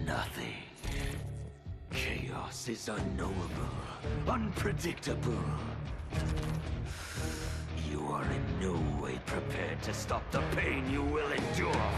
nothing. Chaos is unknowable, unpredictable. You are in no way prepared to stop the pain you will endure.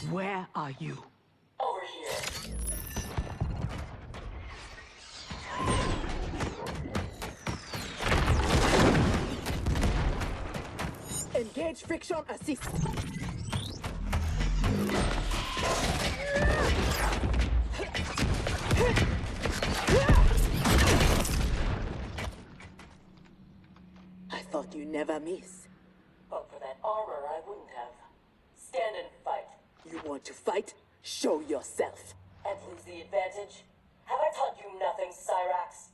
Where are you? Over here. Engage friction assist. I thought you never miss. But for that armor, I wouldn't have. Stand and fight. You want to fight? Show yourself. And lose the advantage? Have I taught you nothing, Cyrax?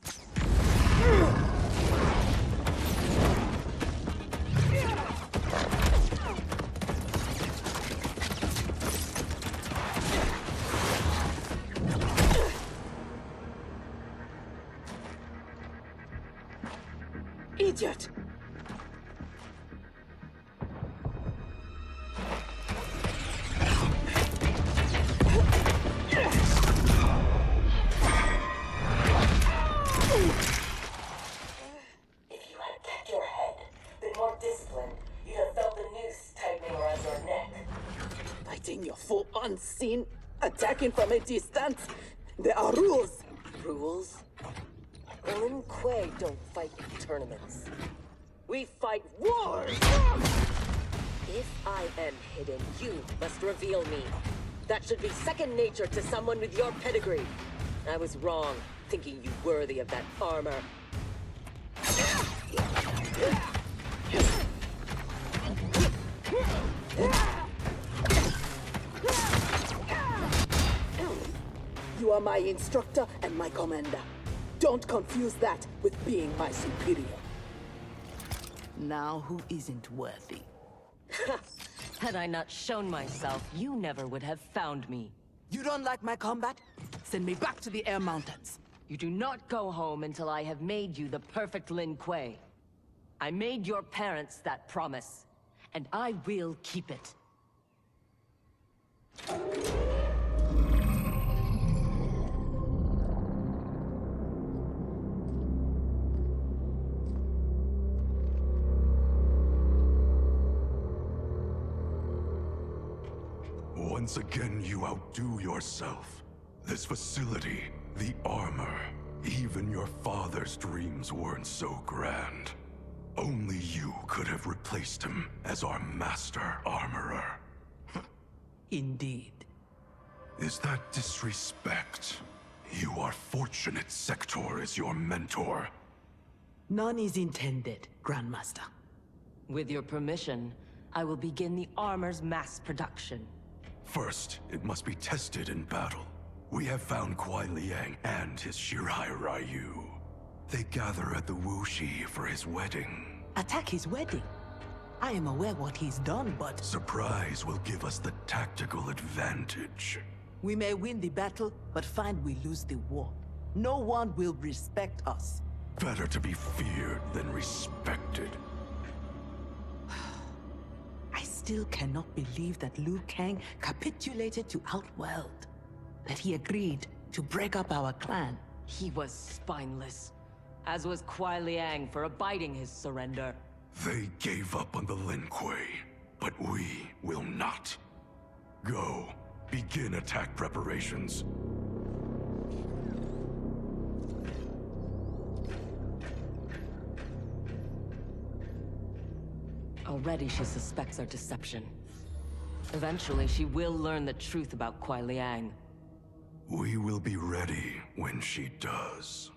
Idiot! Your full unseen, attacking from a distance. There are rules. Rules? Lin Kuei don't fight in tournaments. We fight wars! If I am hidden, you must reveal me. That should be second nature to someone with your pedigree. I was wrong, thinking you worthy of that armor. You are my instructor and my commander. Don't confuse that with being my superior. Now who isn't worthy? Had I not shown myself, you never would have found me. You don't like my combat? Send me back to the Air Mountains. You do not go home until I have made you the perfect Lin Kuei. I made your parents that promise, and I will keep it. Once again, you outdo yourself. This facility, the armor, even your father's dreams weren't so grand. Only you could have replaced him as our master armorer. Indeed. Is that disrespect? You are fortunate Sector is your mentor. None is intended, Grandmaster. With your permission, I will begin the armor's mass production. First, it must be tested in battle. We have found Kuai Liang and his Shirai Ryu. They gather at the Wuxi for his wedding. Attack his wedding? I am aware what he's done, but... Surprise will give us the tactical advantage. We may win the battle, but find we lose the war. No one will respect us. Better to be feared than respected. I still cannot believe that Liu Kang capitulated to Outworld. That he agreed to break up our clan. He was spineless, as was Kuai Liang for abiding his surrender. They gave up on the Lin Kuei, but we will not. Go, begin attack preparations. Already she suspects our deception. Eventually, she will learn the truth about Kuai Liang. We will be ready when she does.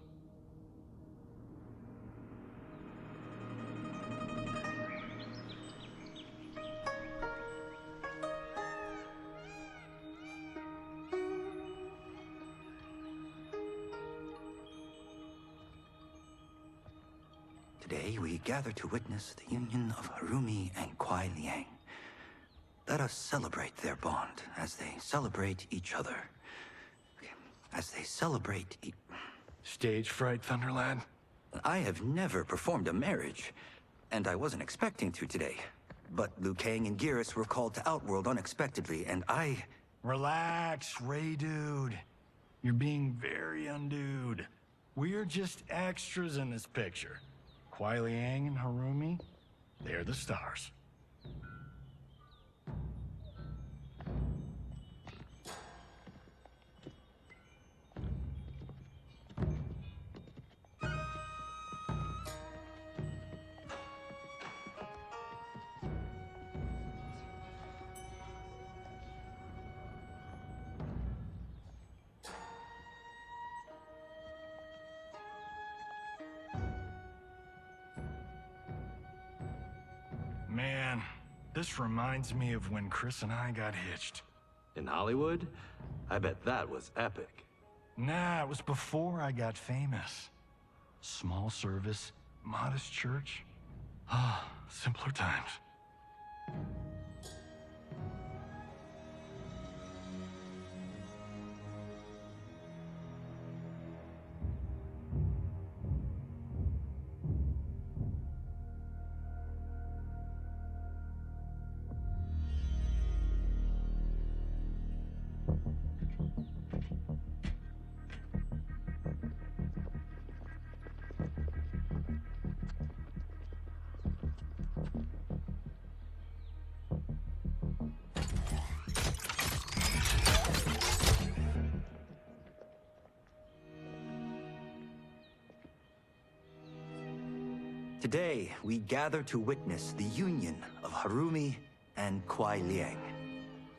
Today we gather to witness the union of Harumi and Kuai Liang. Let us celebrate their bond as they celebrate each other. As they celebrate Stage fright, Thunderlad? I have never performed a marriage, and I wasn't expecting to today. But Liu Kang and Geras were called to Outworld unexpectedly, and I... Relax, Ray dude. You're being very undude. We're just extras in this picture. Kuai Liang and Harumi, they're the stars. Man, this reminds me of when Chris and I got hitched. In Hollywood? I bet that was epic. Nah, it was before I got famous. Small service, modest church. Ah, simpler times. Today, we gather to witness the union of Harumi and Kuai Liang.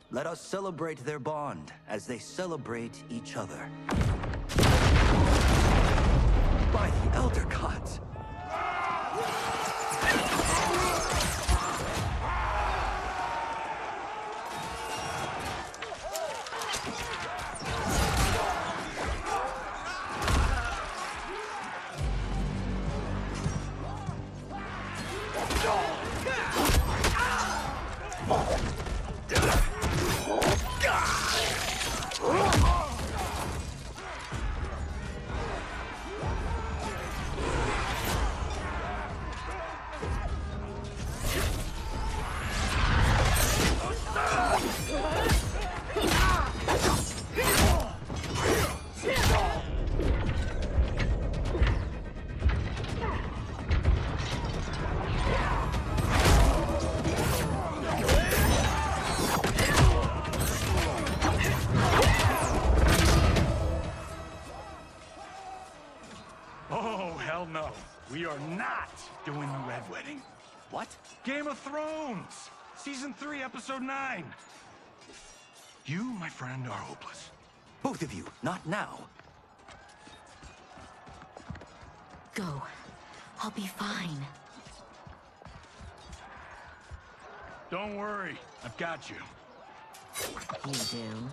Let us celebrate their bond as they celebrate each other. By the Elder Gods! No, we are not doing the Red Wedding. What? Game of Thrones! Season 3, Episode 9. You, my friend, are hopeless. Both of you, not now. Go. I'll be fine. Don't worry, I've got you. You do?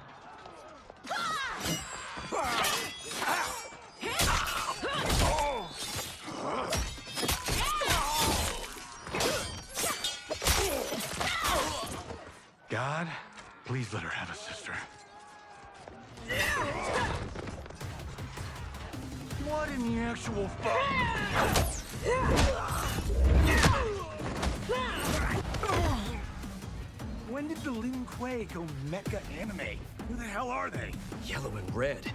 God, please let her have a sister. What in the actual fuck? When did the Lin Kuei go mecha anime? Who the hell are they? Yellow and red.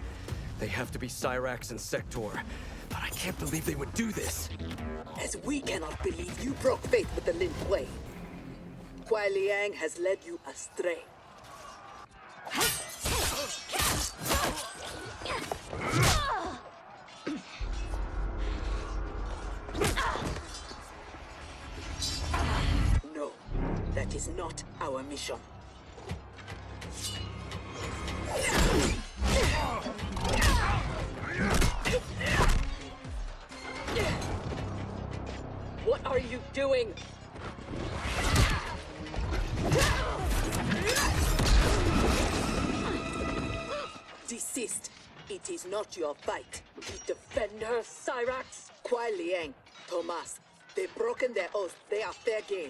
They have to be Cyrax and Sector. But I can't believe they would do this. As we cannot believe you broke faith with the Lin Kuei. Kuai Liang has led you astray. No. our mission. What are you doing? Desist. It is not your fight. You defend her, Cyrax? Kuai Liang, Thomas, they've broken their oath. They are fair game.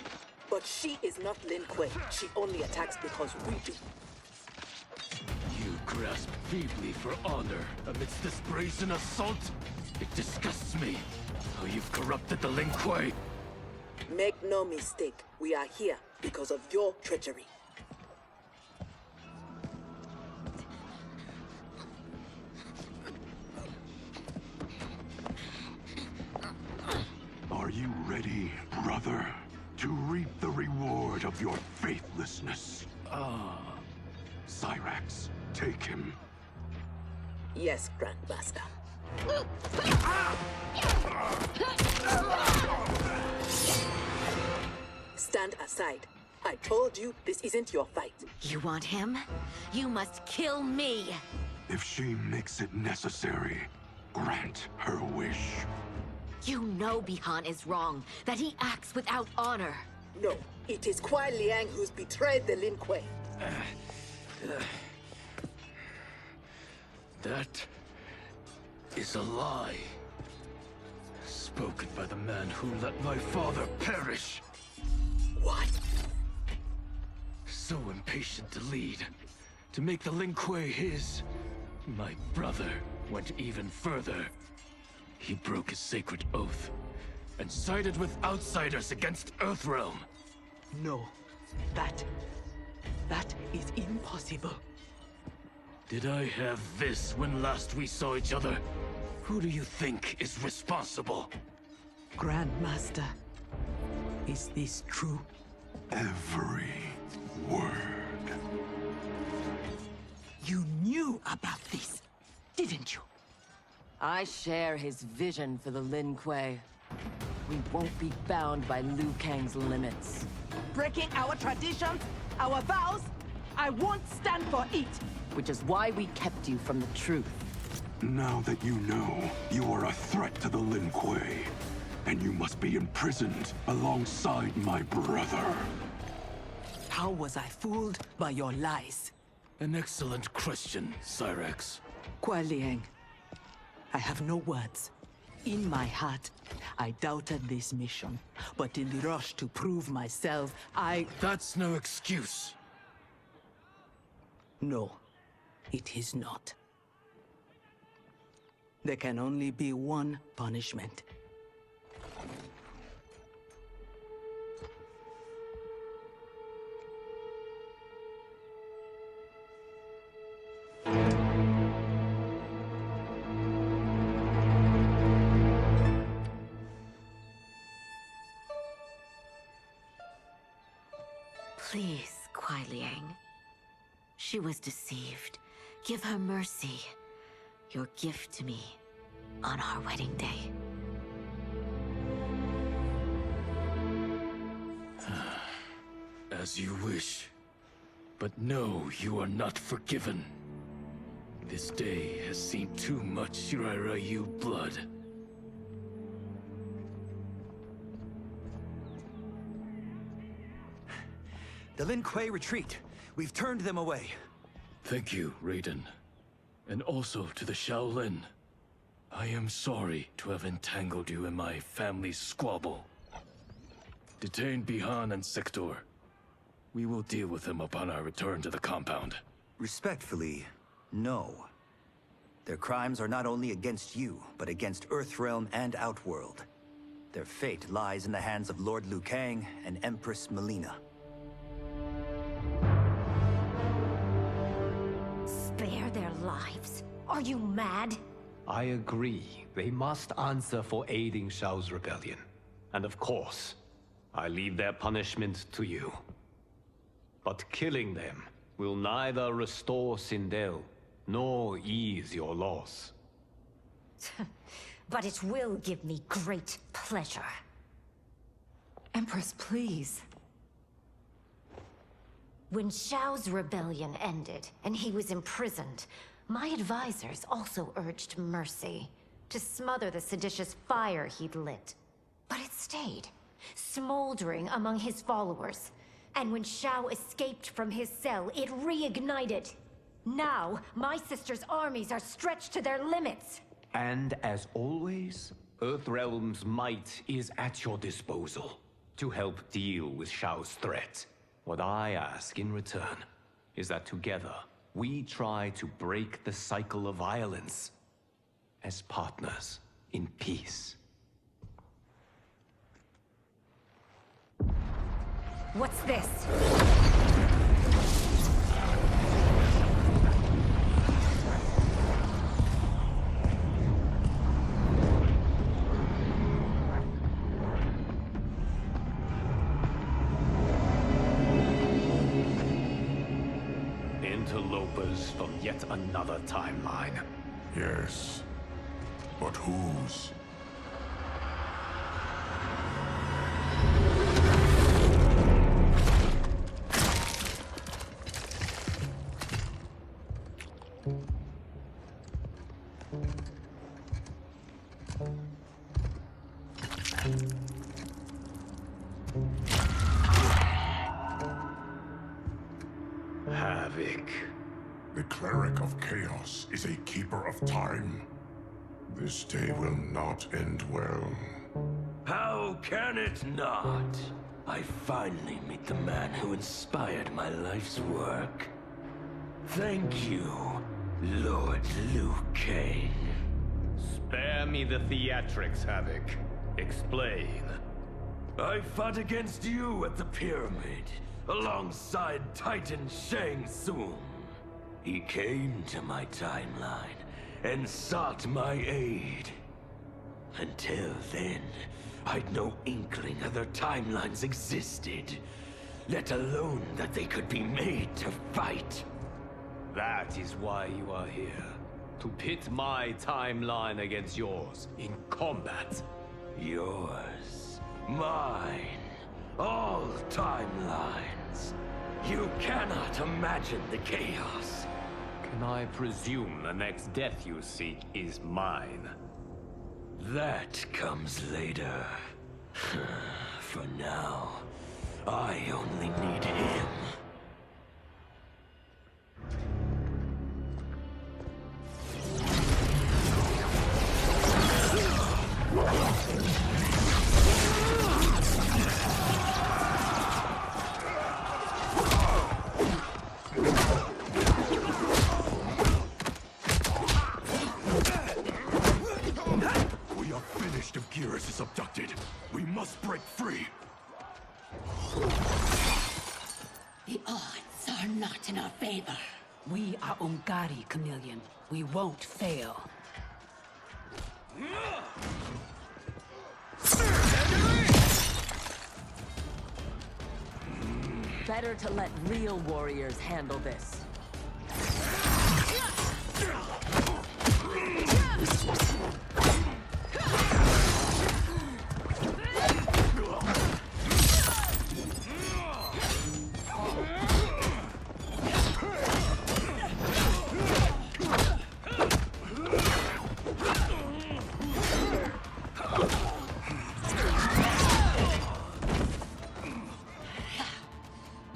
But she is not Lin Kuei. She only attacks because we do. You grasp feebly for honor amidst this brazen assault? It disgusts me how you've corrupted the Lin Kuei. Make no mistake, we are here because of your treachery. Are you ready, brother, to reap the reward of your faithlessness? Cyrax, take him. Yes, Grandmaster. Stand aside. I told you this isn't your fight. You want him? You must kill me! If she makes it necessary, grant her wish. You know Bihan is wrong, that he acts without honor. No, it is Kuai Liang who's betrayed the Lin Kuei. That is a lie. Spoken by the man who let my father perish. What? So impatient to lead, to make the Lin Kuei his. My brother went even further. He broke his sacred oath and sided with outsiders against Earthrealm. No, that is impossible. Did I have this when last we saw each other? Who do you think is responsible? Grandmaster, is this true? Every word. You knew about this, didn't you? I share his vision for the Lin Kuei. We won't be bound by Liu Kang's limits. Breaking our traditions, our vows, I won't stand for it. Which is why we kept you from the truth. Now that you know, you are a threat to the Lin Kuei, and you must be imprisoned alongside my brother. How was I fooled by your lies? An excellent question, Cyrax. Kuai Liang, I have no words. In my heart, I doubted this mission, but in the rush to prove myself, That's no excuse. No, it is not. There can only be one punishment. Please, Kuai Liang. She was deceived. Give her mercy. Your gift to me on our wedding day. As you wish. But no, you are not forgiven. This day has seen too much Shirairyu blood. The Lin Kuei retreat. We've turned them away. Thank you, Raiden. And also to the Shaolin. I am sorry to have entangled you in my family's squabble. Detain Bihan and Sector. We will deal with them upon our return to the compound. Respectfully, no. Their crimes are not only against you, but against Earthrealm and Outworld. Their fate lies in the hands of Lord Liu Kang and Empress Melina. Spare their lives? Are you mad? I agree. They must answer for aiding Shao's rebellion. And of course, I leave their punishment to you. But killing them will neither restore Sindel, nor ease your loss. But it will give me great pleasure. Empress, please. When Shao's rebellion ended, and he was imprisoned, my advisors also urged mercy, to smother the seditious fire he'd lit. But it stayed, smoldering among his followers. And when Shao escaped from his cell, it reignited. Now, my sister's armies are stretched to their limits. And as always, Earthrealm's might is at your disposal to help deal with Shao's threat. What I ask in return is that together, we try to break the cycle of violence as partners in peace. What's this? Interlopers from yet another timeline. Yes. But whose? Havoc. The cleric of chaos is a keeper of time. This day will not end well. How can it not? I finally meet the man who inspired my life's work. Thank you, Lord Liu Kang. Spare me the theatrics, Havoc. Explain. I fought against you at the pyramid, alongside Titan Shang Tsung. He came to my timeline and sought my aid. Until then, I'd no inkling other timelines existed, let alone that they could be made to fight. That is why you are here. To pit my timeline against yours in combat. Yours, mine, all timelines. You cannot imagine the chaos. Can I presume the next death you seek is mine? That comes later. For now, I only need him. Is abducted. We must break free. The odds are not in our favor. We are Ungari, Chameleon. We won't fail. Better to let real warriors handle this.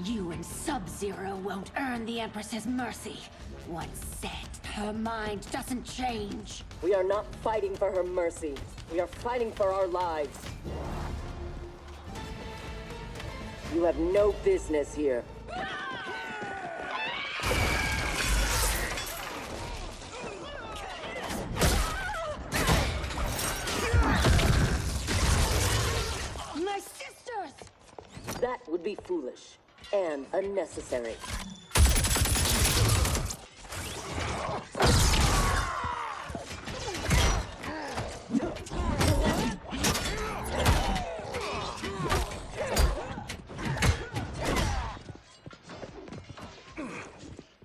You and Sub-Zero won't earn the Empress's mercy. Once set, her mind doesn't change. We are not fighting for her mercy. We are fighting for our lives. You have no business here. My sisters! That would be foolish and unnecessary.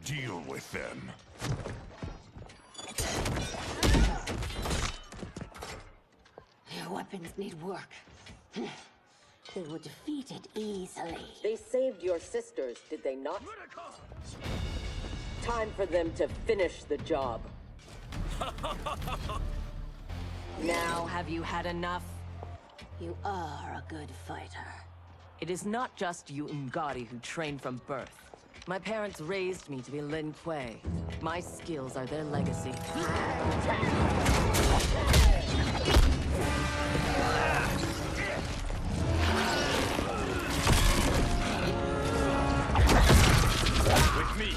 Deal with them. Your weapons need work. They were defeated easily. They saved your sisters, did they not? Time for them to finish the job. Now have you had enough? You are a good fighter. It is not just you Ungari who train from birth. My parents raised me to be Lin Kuei. My skills are their legacy. With me!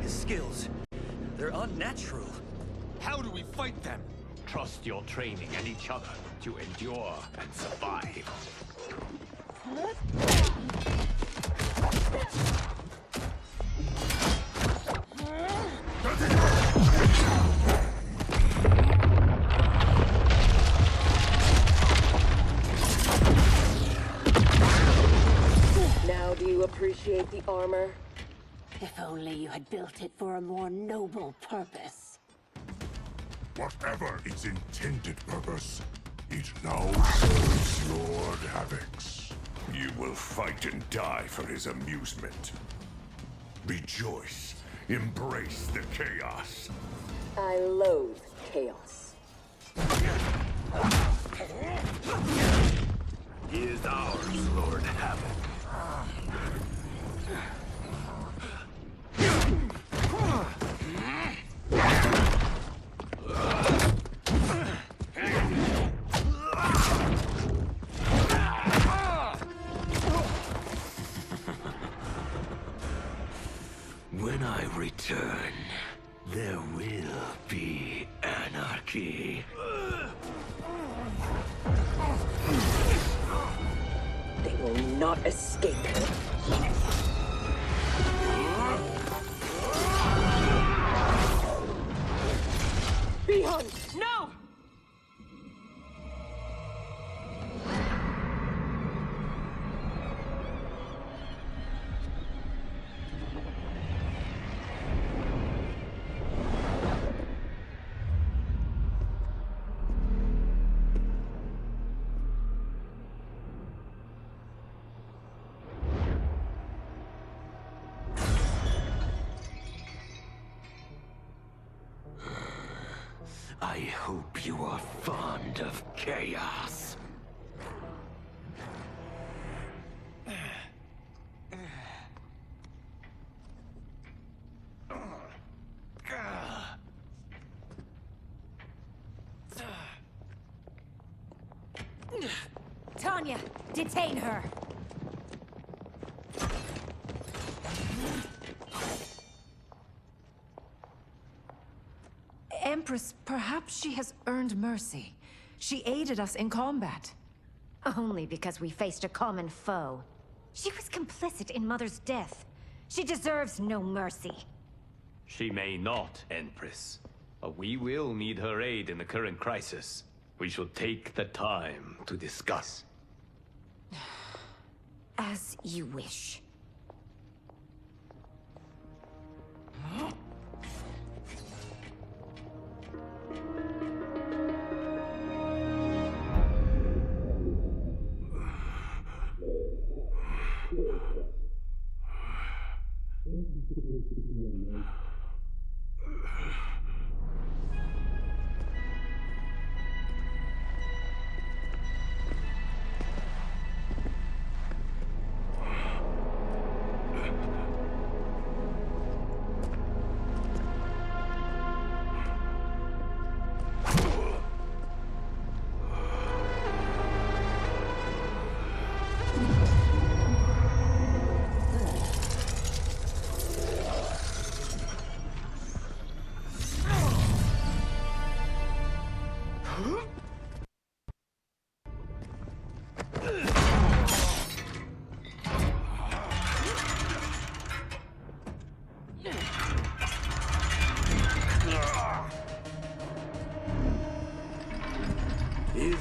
His skills, they're unnatural. How do we fight them? Trust your training and each other to endure and survive. Now do you appreciate the armor? If only you had built it for a more noble purpose. Whatever its intended purpose, it now serves Lord Havoc's. You will fight and die for his amusement. Rejoice. Embrace the chaos. I loathe chaos. He is ours, Lord Havoc. When I return, there will be anarchy. They will not escape. Bihun! No! I hope you are fond of chaos. Tanya, detain her! Empress, perhaps she has earned mercy. She aided us in combat. Only because we faced a common foe. She was complicit in Mother's death. She deserves no mercy. She may not, Empress. But we will need her aid in the current crisis. We should take the time to discuss. As you wish.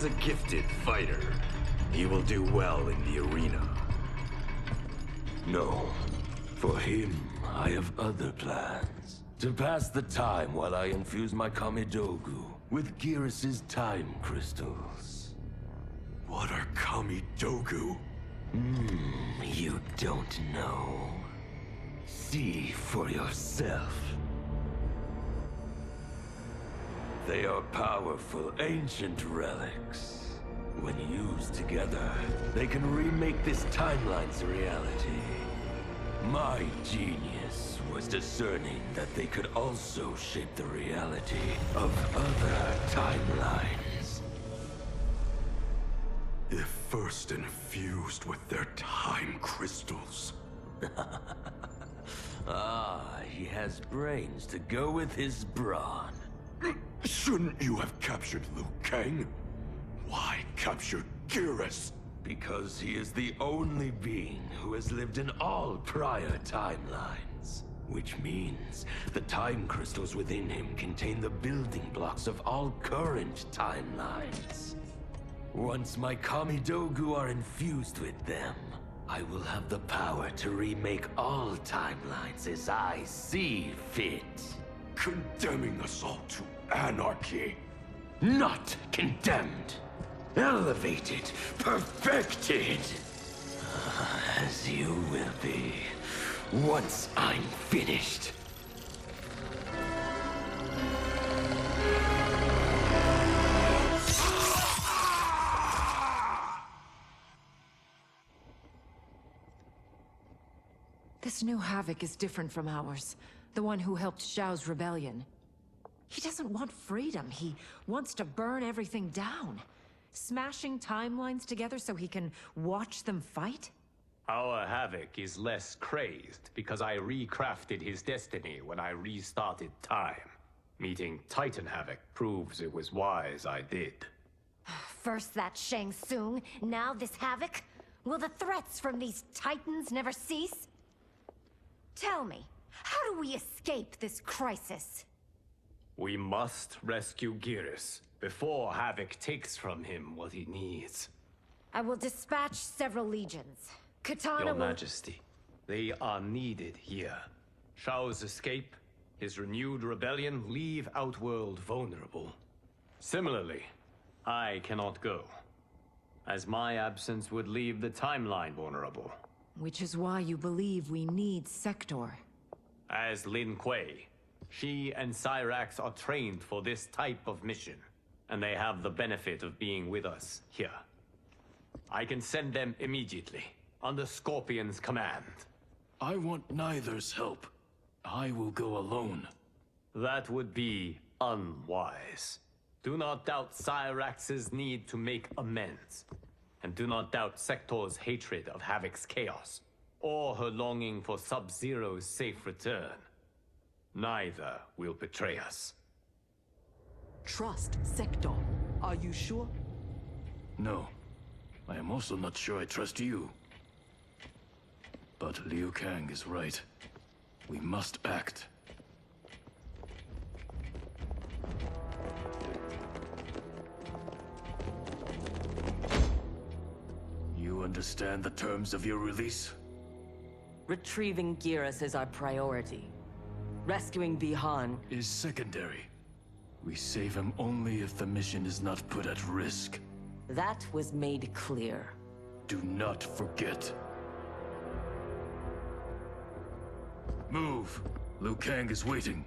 is a gifted fighter. He will do well in the arena. No. For him, I have other plans. To pass the time while I infuse my Kamidogu with Gearus' time crystals. What are Kamidogu? You don't know. See for yourself. They are powerful, ancient relics. When used together, they can remake this timeline's reality. My genius was discerning that they could also shape the reality of other timelines. If first infused with their time crystals. He has brains to go with his brawn. Shouldn't you have captured Liu Kang? Why capture Gearus? Because he is the only being who has lived in all prior timelines. Which means the time crystals within him contain the building blocks of all current timelines. Once my Kamidogu are infused with them, I will have the power to remake all timelines as I see fit. Condemning us all to anarchy. Not condemned. Elevated. Perfected. As you will be, once I'm finished. This new Havoc is different from ours. The one who helped Xiao's rebellion. He doesn't want freedom. He wants to burn everything down. Smashing timelines together so he can watch them fight? Our Havoc is less crazed because I recrafted his destiny when I restarted time. Meeting Titan Havoc proves it was wise I did. First that Shang Tsung, now this Havoc? Will the threats from these Titans never cease? Tell me, how do we escape this crisis? We must rescue Gearus before Havoc takes from him what he needs. I will dispatch several legions. Katana Your will... Majesty, they are needed here. Shao's escape, his renewed rebellion leave Outworld vulnerable. Similarly, I cannot go, as my absence would leave the timeline vulnerable. Which is why you believe we need Sector. As Lin Kuei, she and Cyrax are trained for this type of mission, and they have the benefit of being with us here. I can send them immediately, under Scorpion's command. I want neither's help. I will go alone. That would be unwise. Do not doubt Cyrax's need to make amends. And do not doubt Sector's hatred of Havoc's chaos, or her longing for Sub-Zero's safe return. Neither will betray us. Trust Sector. Are you sure? No. I am also not sure I trust you. But Liu Kang is right. We must act. You understand the terms of your release? Retrieving Gearus is our priority. Rescuing Bihan is secondary. We save him only if the mission is not put at risk. That was made clear. Do not forget. Move! Liu Kang is waiting.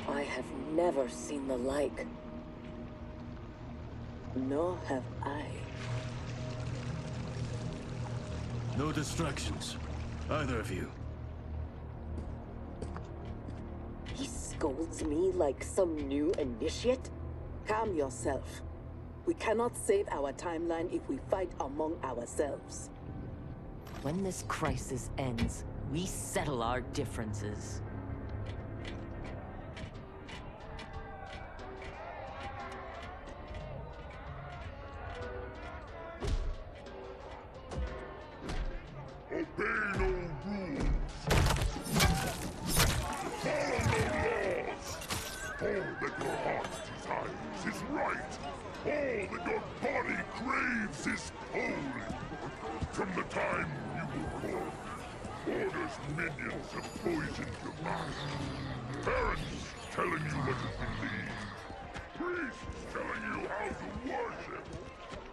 I have never seen the like. Nor have I. No distractions. Either of you. scolds me like some new initiate? Calm yourself. We cannot save our timeline if we fight among ourselves. When this crisis ends, we settle our differences. Obey no rules. Follow no laws. All that your heart desires is right. All that your body craves is holy. From the time you were born, Order's minions have poisoned your mind. Parents telling you what to believe. Priests telling you how to worship.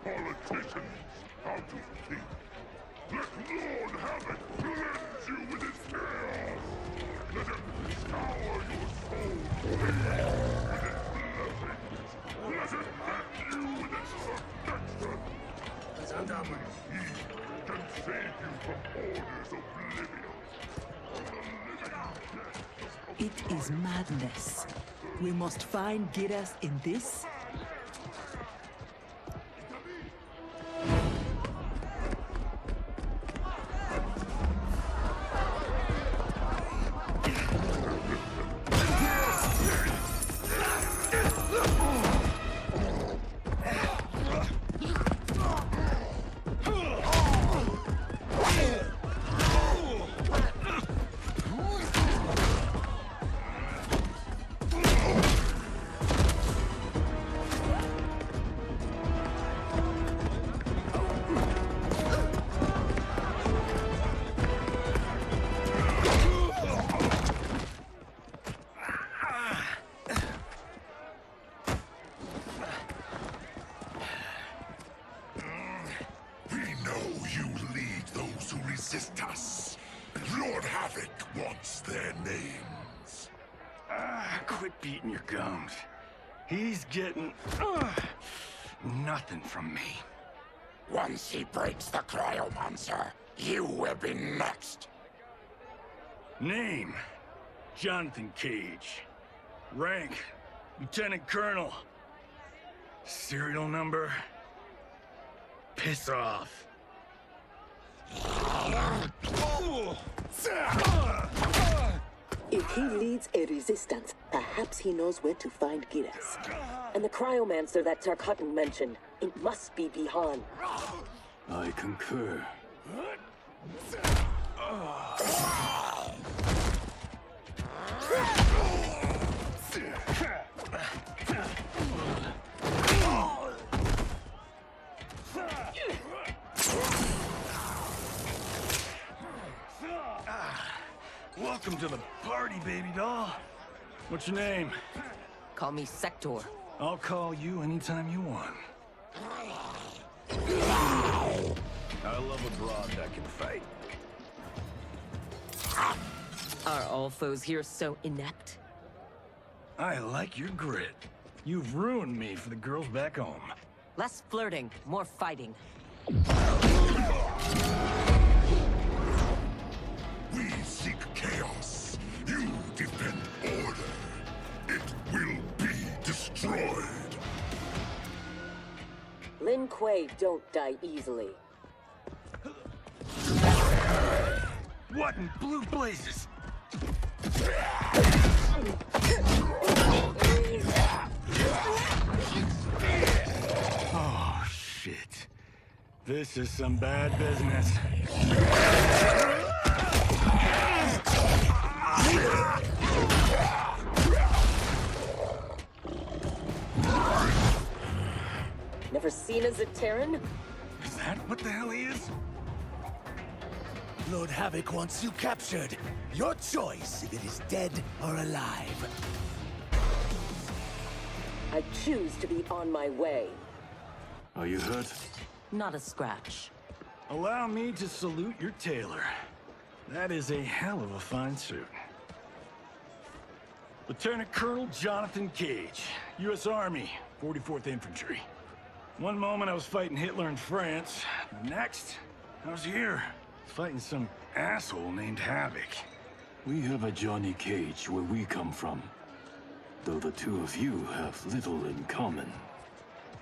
Politicians how to think. Let Lord Havoc cleanse you with his chaos! Let him scour your soul with his blessings! Let him hand you with his protection! And only he can save you from Order's oblivion! It is madness. We must find Giras in this. Resist us. Lord Havoc wants their names. Quit beating your gums. He's getting nothing from me. Once he breaks the cryomancer, you will be next. Name: Jonathan Cage. Rank: Lieutenant Colonel. Serial number: piss off. If he leads a resistance, perhaps he knows where to find Giras. And the cryomancer that Tarkatan mentioned, it must be Bihan. I concur. Welcome to the party, baby doll. What's your name? Call me Sector. I'll call you anytime you want. I love a broad that can fight. Are all foes here so inept? I like your grit. You've ruined me for the girls back home. Less flirting, more fighting. We seek chaos. You defend order. It will be destroyed. Lin Kuei don't die easily. What in blue blazes? Oh, shit. This is some bad business. Never seen a Zaterran? Is that what the hell he is? Lord Havoc wants you captured. Your choice if it is dead or alive. I choose to be on my way. Are you hurt? Not a scratch. Allow me to salute your tailor. That is a hell of a fine suit. Lieutenant Colonel Jonathan Cage, U.S. Army, 44th Infantry. One moment I was fighting Hitler in France. The next, I was here, fighting some asshole named Havoc. We have a Johnny Cage where we come from. though the two of you have little in common.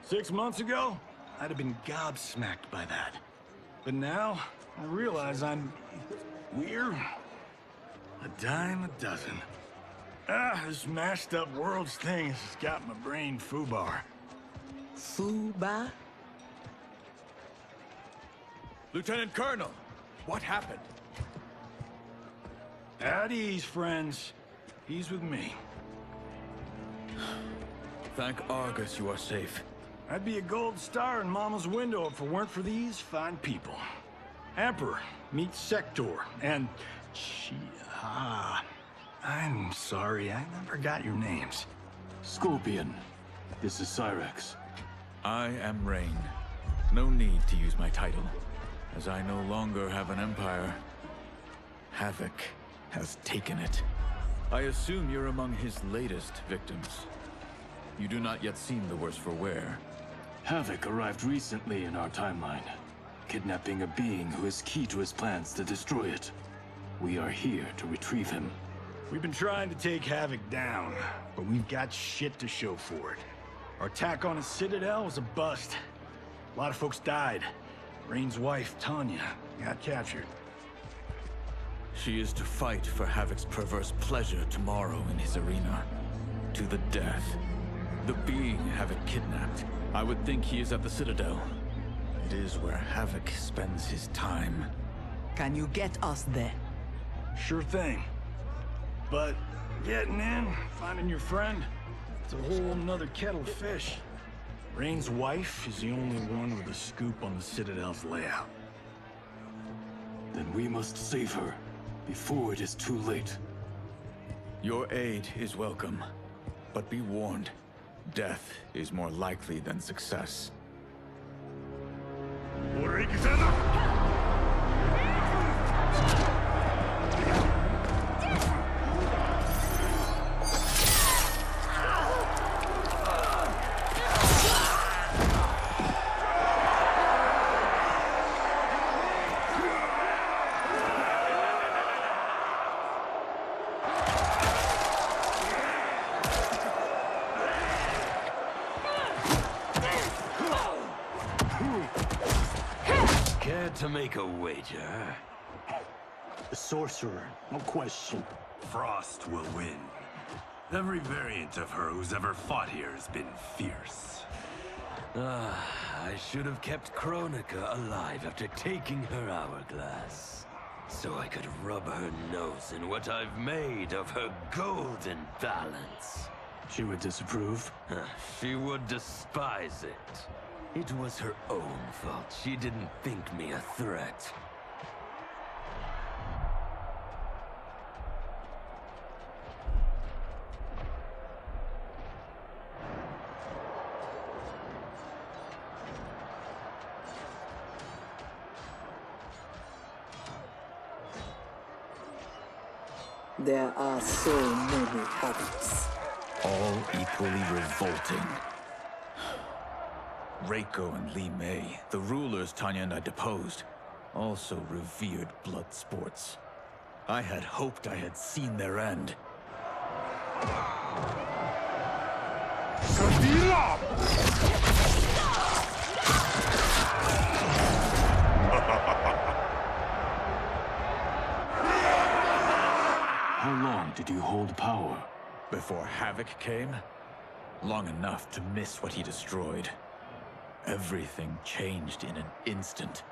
6 months ago, I'd have been gobsmacked by that. But now, I realize I'm weird. A dime a dozen. This mashed up worlds thing has got my brain foobar. Foobar? Lieutenant Colonel, what happened? At ease, friends. He's with me. Thank Argus you are safe. I'd be a gold star in Mama's window if it weren't for these fine people. Emperor meets Sector, and I'm sorry, I never got your names. Scorpion, this is Cyrax. I am Rain. No need to use my title, as I no longer have an empire. Havoc has taken it. I assume you're among his latest victims. You do not yet seem the worse for wear. Havoc arrived recently in our timeline, kidnapping a being who is key to his plans to destroy it. We are here to retrieve him. We've been trying to take Havoc down, but we've got shit to show for it. Our attack on his citadel was a bust. A lot of folks died. Rain's wife, Tanya, got captured. She is to fight for Havoc's perverse pleasure tomorrow in his arena. To the death. The being Havoc kidnapped. I would think he is at the Citadel. It is where Havoc spends his time. Can you get us there? Sure thing. But getting in, finding your friend, it's a whole nother kettle of fish. Rain's wife is the only one with a scoop on the Citadel's layout. Then we must save her, before it is too late. Your aid is welcome, but be warned, death is more likely than success. Care to make a wager? The sorcerer, no question. Frost will win. Every variant of her who's ever fought here has been fierce. I should have kept Kronika alive after taking her hourglass. So I could rub her nose in what I've made of her golden balance. She would disapprove? She would despise it. It was her own fault. She didn't think me a threat. There are so many Havocs. All equally revolting. Reiko and Li Mei, the rulers Tanya and I deposed, also revered blood sports. I had hoped I had seen their end. How long did you hold power? Before Havoc came? Long enough to miss what he destroyed. Everything changed in an instant.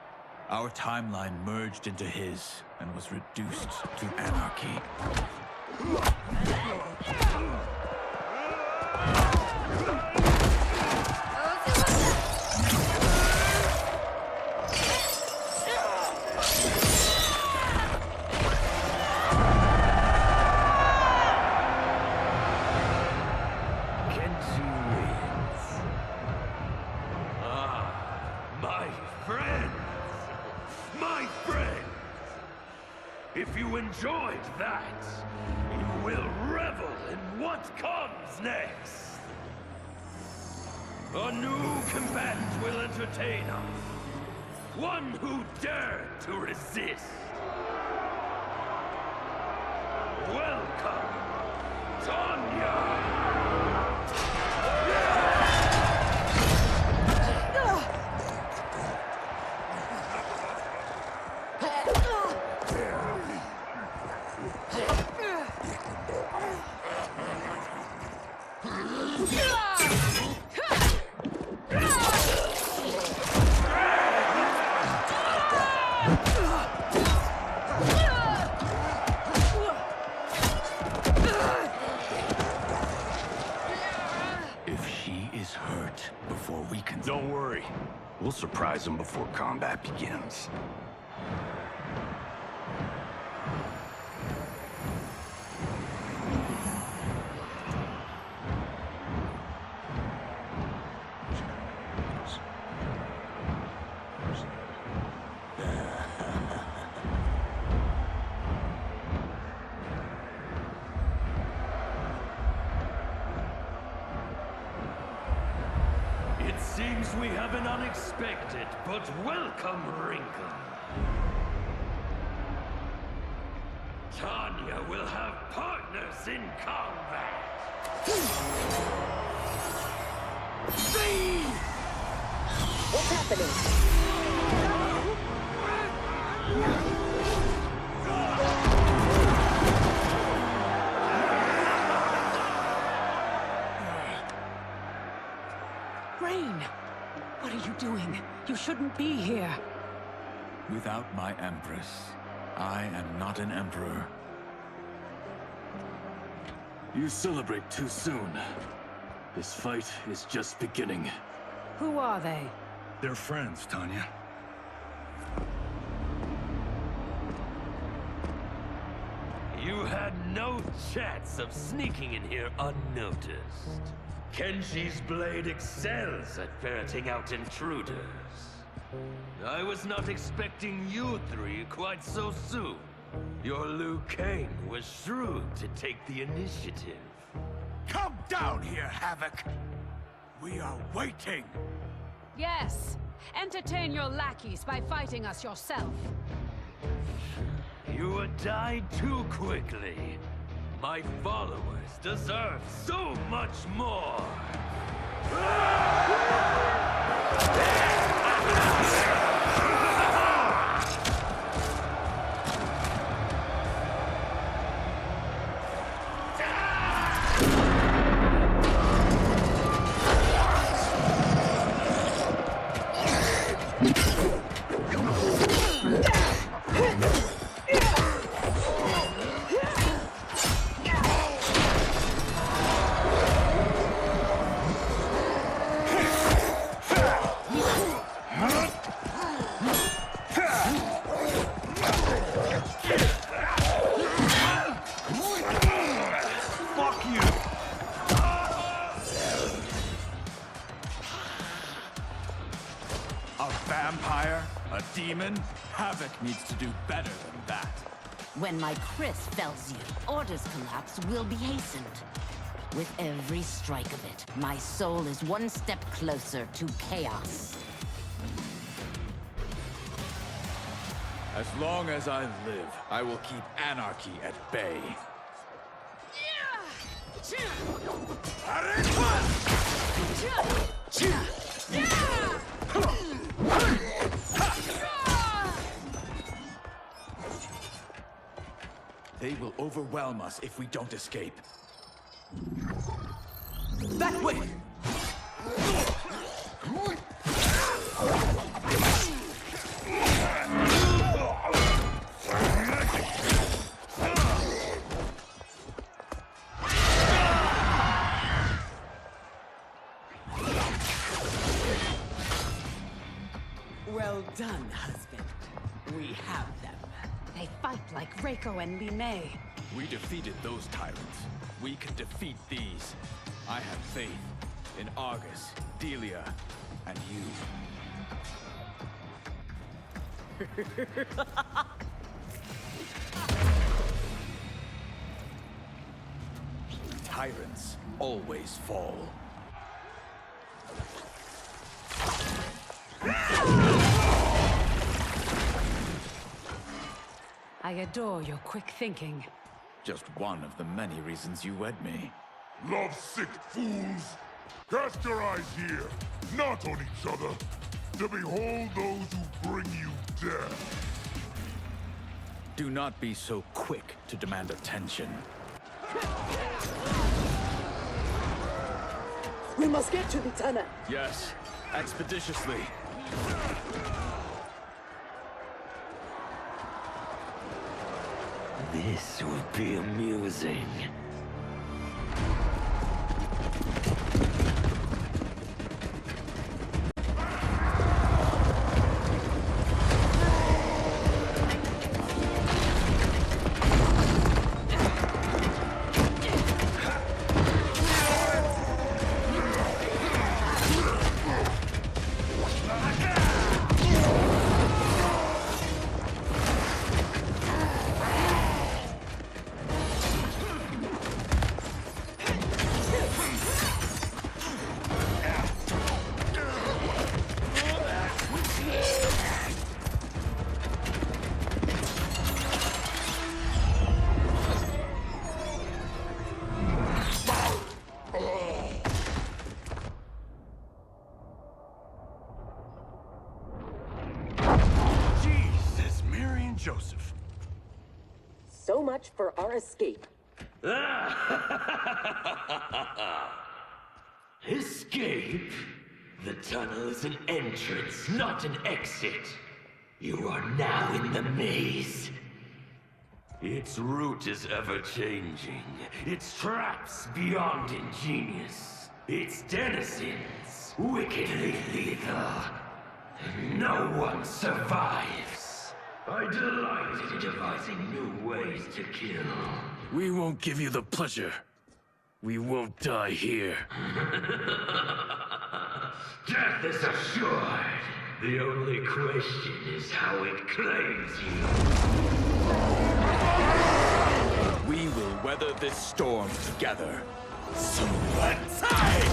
Our timeline merged into his and was reduced to anarchy. If you enjoyed that, you will revel in what comes next. A new combatant will entertain us. One who dared to resist. Welcome Don't worry. We'll surprise them before combat begins. Seems we have an unexpected but welcome wrinkle. Tanya will have partners in combat. What's happening? Rain! What are you doing? You shouldn't be here. Without my Empress, I am not an Emperor. You celebrate too soon. This fight is just beginning. Who are they? They're friends, Tanya. You had no chance of sneaking in here unnoticed. Kenshi's blade excels at ferreting out intruders. I was not expecting you three quite so soon. Your Liu Kang was shrewd to take the initiative. Come down here, Havoc! We are waiting! Yes! Entertain your lackeys by fighting us yourself. You would die too quickly. My followers deserve so much more! Demon, Havoc needs to do better than that. When my Chris fells you, Order's collapse will be hastened. With every strike of it, my soul is one step closer to chaos. As long as I live, I will keep anarchy at bay. They will overwhelm us if we don't escape. That way! Well done, husband. We have them. They fight like Reiko and Line. We defeated those tyrants. We can defeat these. I have faith in Argus, Delia, and you. Tyrants always fall. I adore your quick thinking. Just one of the many reasons you wed me. Love-sick fools! Cast your eyes here, not on each other, to behold those who bring you death. Do not be so quick to demand attention. We must get to the tunnel. Yes, expeditiously. This will be amusing. Joseph. So much for our escape. Escape? The tunnel is an entrance, not an exit. You are now in the maze. Its route is ever-changing. Its traps beyond ingenious. Its denizens wickedly lethal. No one survives. I delight in devising new ways to kill. We won't give you the pleasure. We won't die here. Death is assured. The only question is how it claims you. We will weather this storm together. So let's die!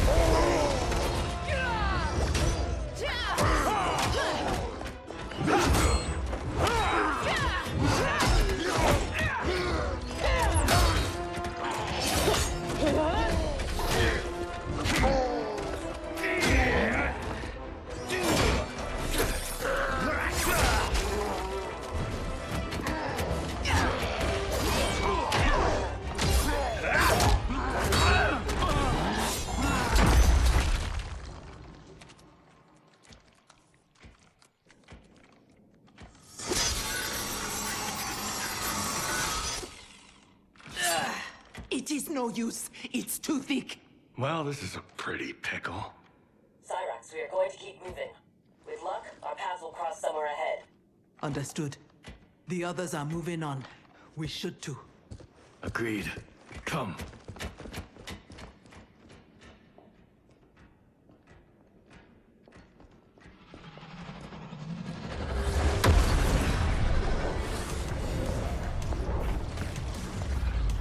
It is no use. It's too thick. Well, this is a pretty pickle. Cyrax, we are going to keep moving. With luck, our paths will cross somewhere ahead. Understood. The others are moving on. We should too. Agreed. Come.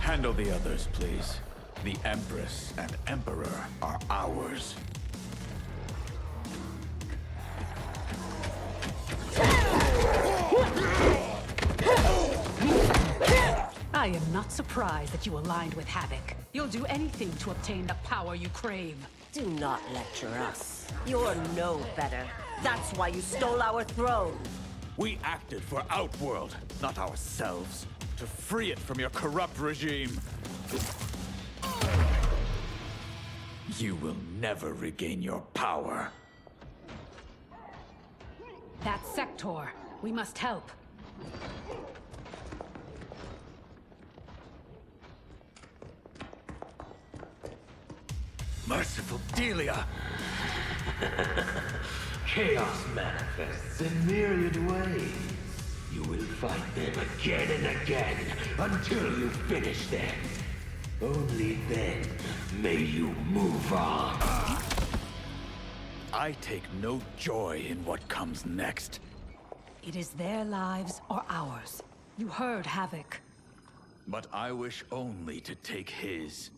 Handle the others, please. The Empress and Emperor are ours. I am not surprised that you aligned with Havoc. You'll do anything to obtain the power you crave. Do not lecture us. You're no better. That's why you stole our throne. We acted for Outworld, not ourselves. To free it from your corrupt regime. You will never regain your power. That sector. We must help. Merciful Delia! Chaos manifests in myriad ways. You will fight them again and again until you finish them. Only then may you move on. I take no joy in what comes next. It is their lives or ours. You heard Havoc. But I wish only to take his.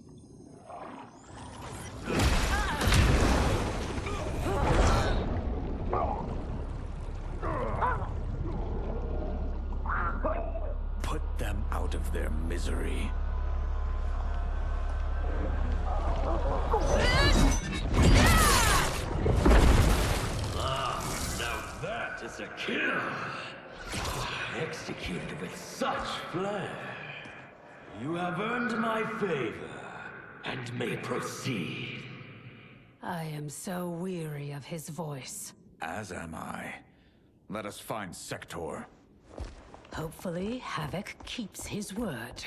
Put them out of their misery. kill. Executed with such flair. You have earned my favor, and may proceed. I am so weary of his voice. As am I. Let us find Sector. Hopefully, Havoc keeps his word.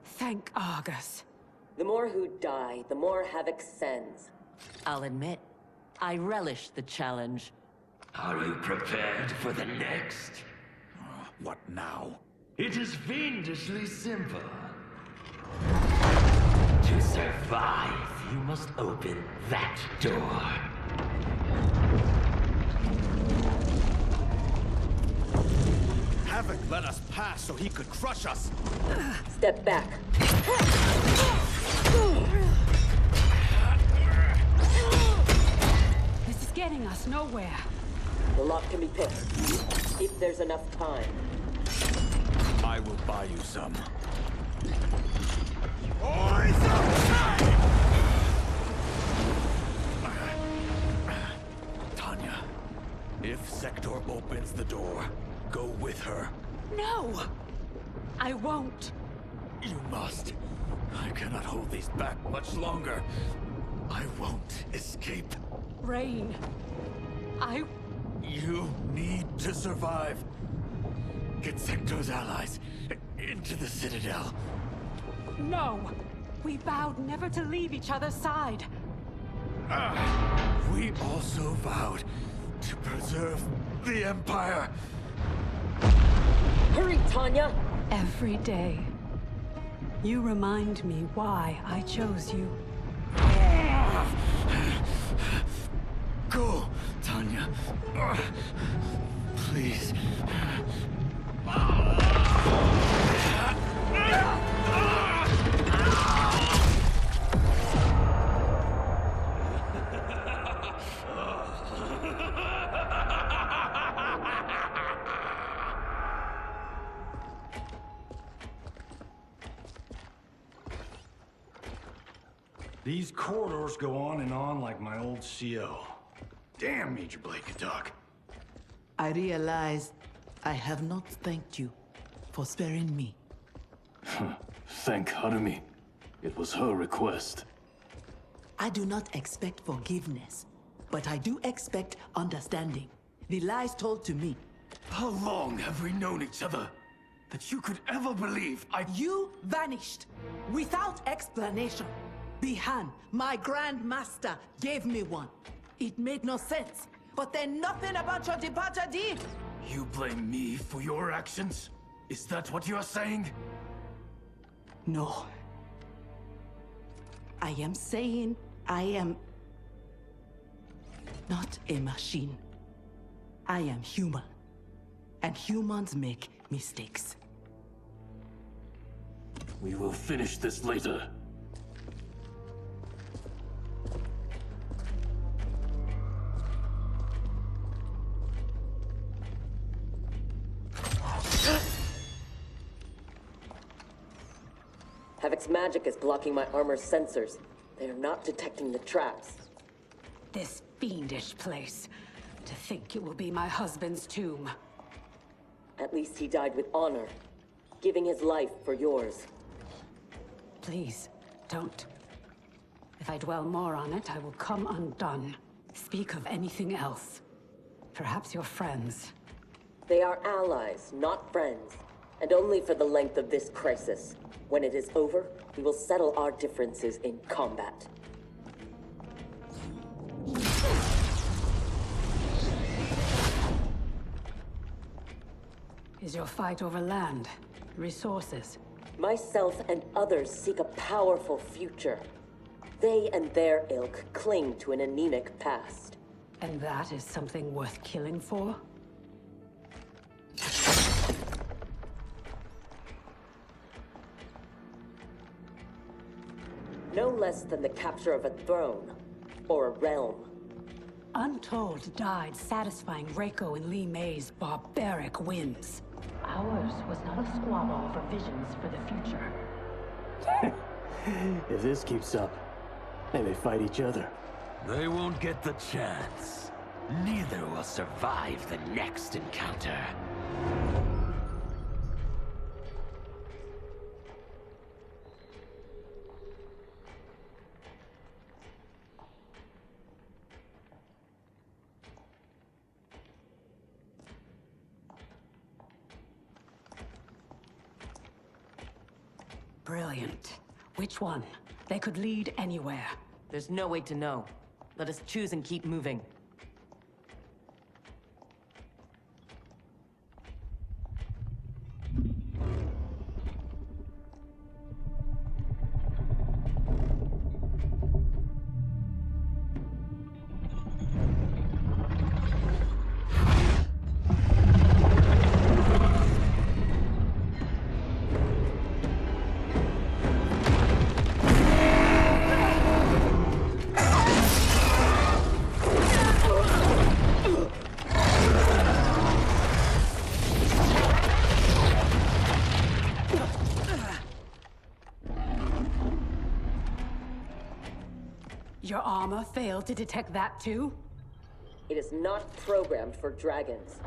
Thank Argus. The more who die, the more Havoc sends. I'll admit, I relish the challenge. Are you prepared for the next? What now? It is fiendishly simple. To survive, you must open that door. Havoc let us pass so he could crush us. Step back. This is getting us nowhere. The lock can be picked, if there's enough time. I will buy you some. Tanya, if Sector opens the door, go with her. No! I won't. You must. I cannot hold these back much longer. I won't escape. Rain. You need to survive. Get Sector's allies into the Citadel. No! We vowed never to leave each other's side. We also vowed to preserve the Empire. Hurry, Tanya! Every day, you remind me why I chose you. Go, Tanya. Please. These corridors go on and on like my old CO. Damn, Major Blake could talk. I realize I have not thanked you for sparing me. Thank Harumi. It was her request. I do not expect forgiveness, but I do expect understanding. The lies told to me. How long have we known each other? That you could ever believe You vanished without explanation. Bihan, my Grand Master, gave me one. It made no sense, but then nothing about your departure did. You blame me for your actions? Is that what you're saying? No. I am saying I am not a machine. I am human. And humans make mistakes. We will finish this later. Havoc's magic is blocking my armor's sensors. They are not detecting the traps. This fiendish place. To think it will be my husband's tomb. At least he died with honor, giving his life for yours. Please, don't. If I dwell more on it, I will come undone. Speak of anything else. Perhaps your friends. They are allies, not friends. And only for the length of this crisis. When it is over, we will settle our differences in combat. Is your fight over land, resources? Myself and others seek a powerful future. They and their ilk cling to an anemic past. And that is something worth killing for? No less than the capture of a throne, or a realm. Untold died satisfying Reiko and Li Mei's barbaric whims. Ours was not a squabble over visions for the future. If this keeps up, And they fight each other. They won't get the chance. Neither will survive the next encounter. Brilliant. Which one? They could lead anywhere. There's no way to know. Let us choose and keep moving. Your armor failed to detect that too? It is not programmed for dragons.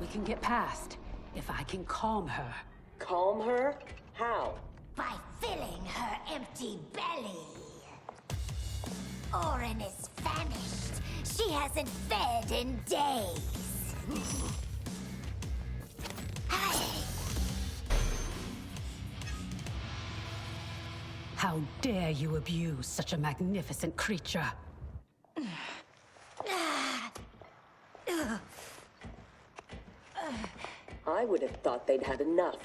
We can get past, if I can calm her. Calm her? How? By filling her empty belly. Orin is famished. She hasn't fed in days. How dare you abuse such a magnificent creature? I would have thought they'd had enough.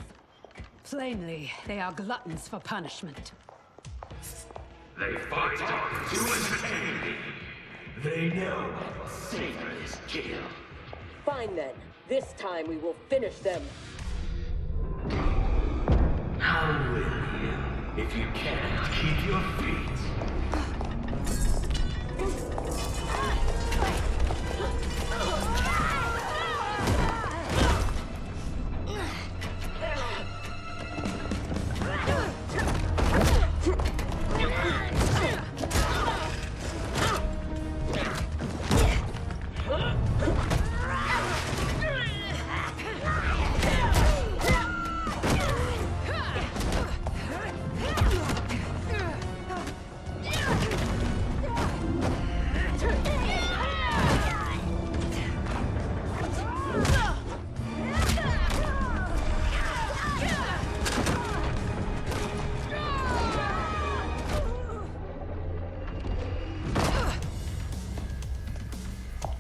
Plainly, they are gluttons for punishment. They fight to entertain me. They know I will savor this kill. Fine then. This time we will finish them. How will you, if you cannot keep your feet?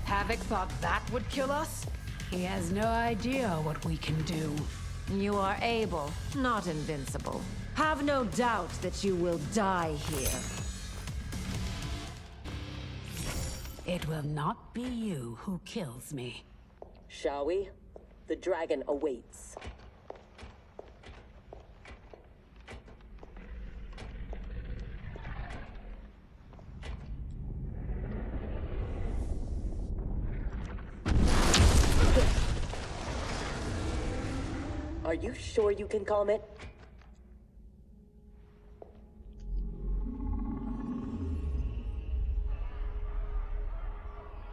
Havoc thought that would kill us? He has no idea what we can do. You are able, not invincible. Have no doubt that you will die here. It will not be you who kills me. Shall we? The dragon awaits. Are you sure you can calm it?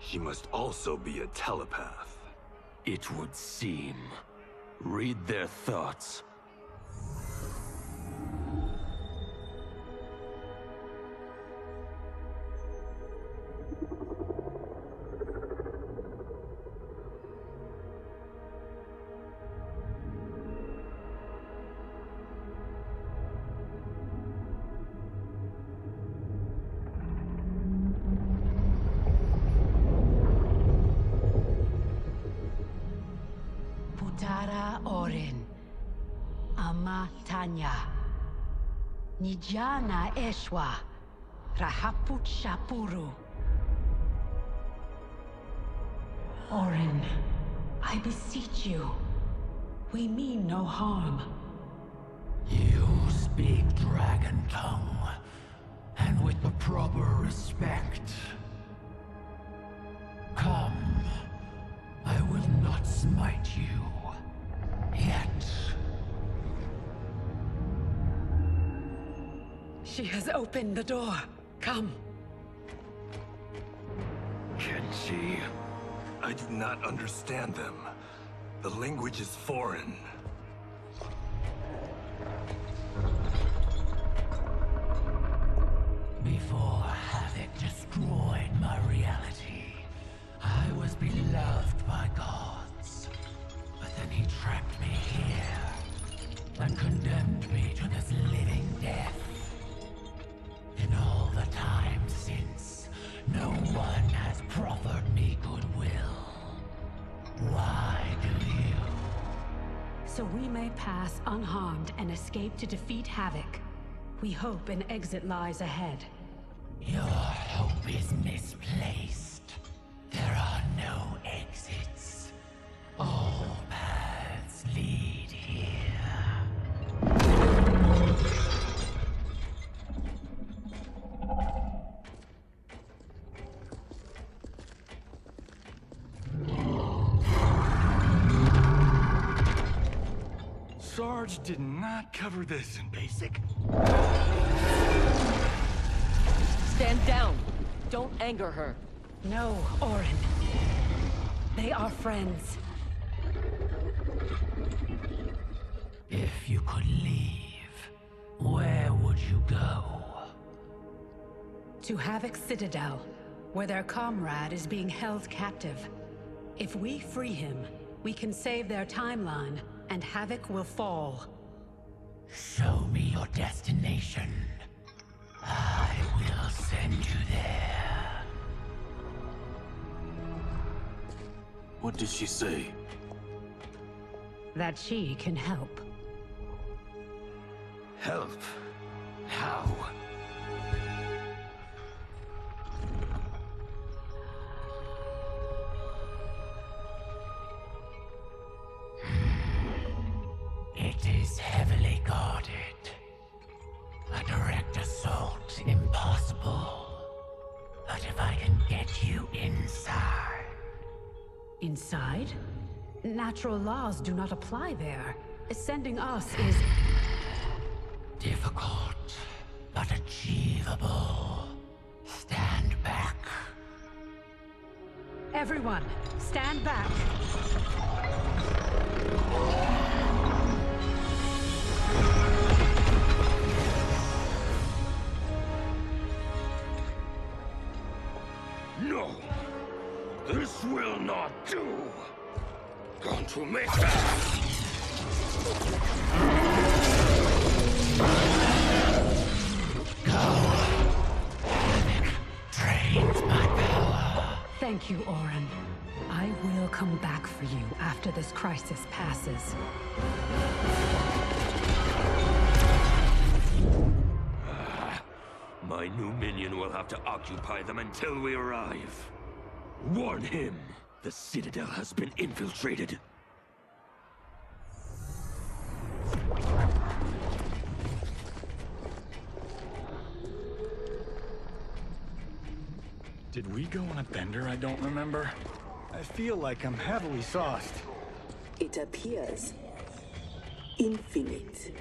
She must also be a telepath. It would seem. Read their thoughts. Tara Orin, Ama Tanya, Nijana Eshwa, Rahaput Shapuru. Orin, I beseech you, we mean no harm. You speak dragon tongue, and with the proper respect. Come, I will not smite you. Yet. She has opened the door. Come. Kenshi, I do not understand them. The language is foreign. Before Havoc destroyed my reality, I was beloved by gods. But then he trapped me here and condemned me to this living death. In all the time since, no one has proffered me goodwill. Why do you? So we may pass unharmed and escape to defeat Havoc. We hope an exit lies ahead. Your hope is misplaced. There are no exits. All paths lead here. Sarge did not cover this in basic. Stand down. Don't anger her. No, Orin. They are friends. If you could leave, where would you go? To Havoc's Citadel, where their comrade is being held captive. If we free him, we can save their timeline, and Havoc will fall. Show me your destination. I will send you there. What did she say? That she can help. Help? How? It is heavily guarded. A direct assault impossible. But if I can get you inside... Inside? Natural laws do not apply there. Sending us is... difficult, but achievable. Stand back. Everyone, stand back. No! This will not do! Going to make that! Drains my power. Thank you, Orin. I will come back for you after this crisis passes. My new minion will have to occupy them until we arrive. Warn him! The Citadel has been infiltrated. Did we go on a bender I don't remember? I feel like I'm heavily sauced. It appears infinite.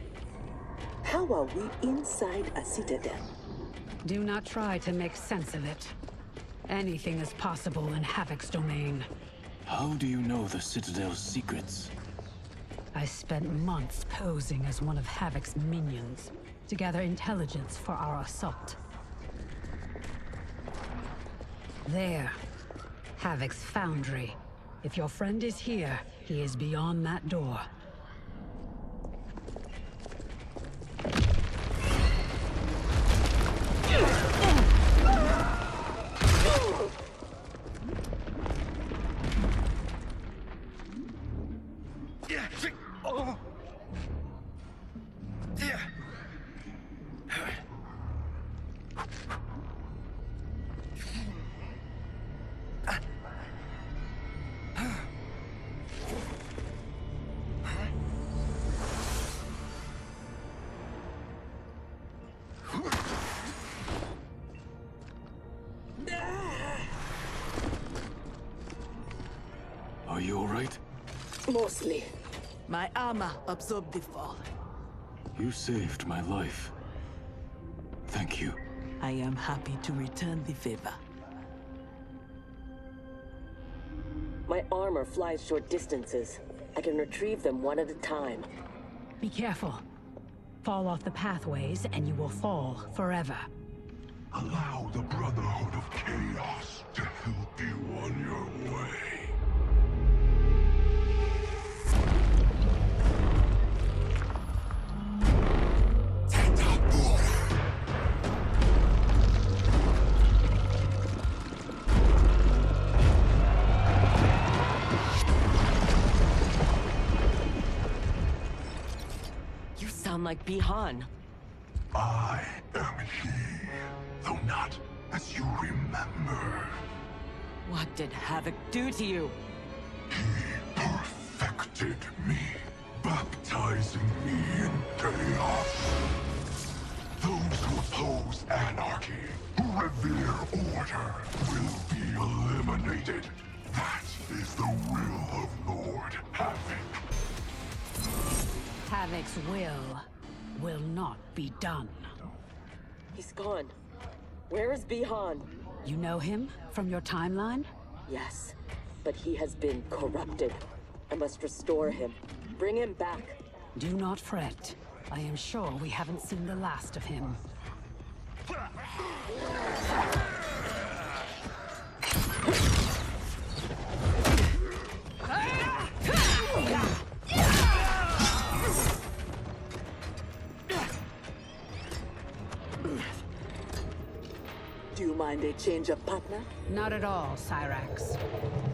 How are we inside a citadel? Do not try to make sense of it. Anything is possible in Havoc's domain. How do you know the Citadel's secrets? I spent months posing as one of Havoc's minions to gather intelligence for our assault. There. Havoc's foundry. If your friend is here, he is beyond that door. Are you alright? Mostly. My armor absorbed the fall. You saved my life. Thank you. I am happy to return the favor. My armor flies short distances. I can retrieve them one at a time. Be careful. Fall off the pathways and you will fall forever. Allow the Brotherhood of Chaos to help you on your way. You sound like Bihan. I am he, though not as you remember. What did Havoc do to you? He perfected me, baptizing me in chaos. Those who oppose anarchy, who revere order, will be eliminated. That is the will of Lord Havoc. Havoc's will not be done. He's gone. Where is Bihan? You know him from your timeline? Yes, but he has been corrupted. I must restore him. Bring him back. Do not fret. I am sure we haven't seen the last of him. Do you mind a change of partner? Not at all, Cyrax.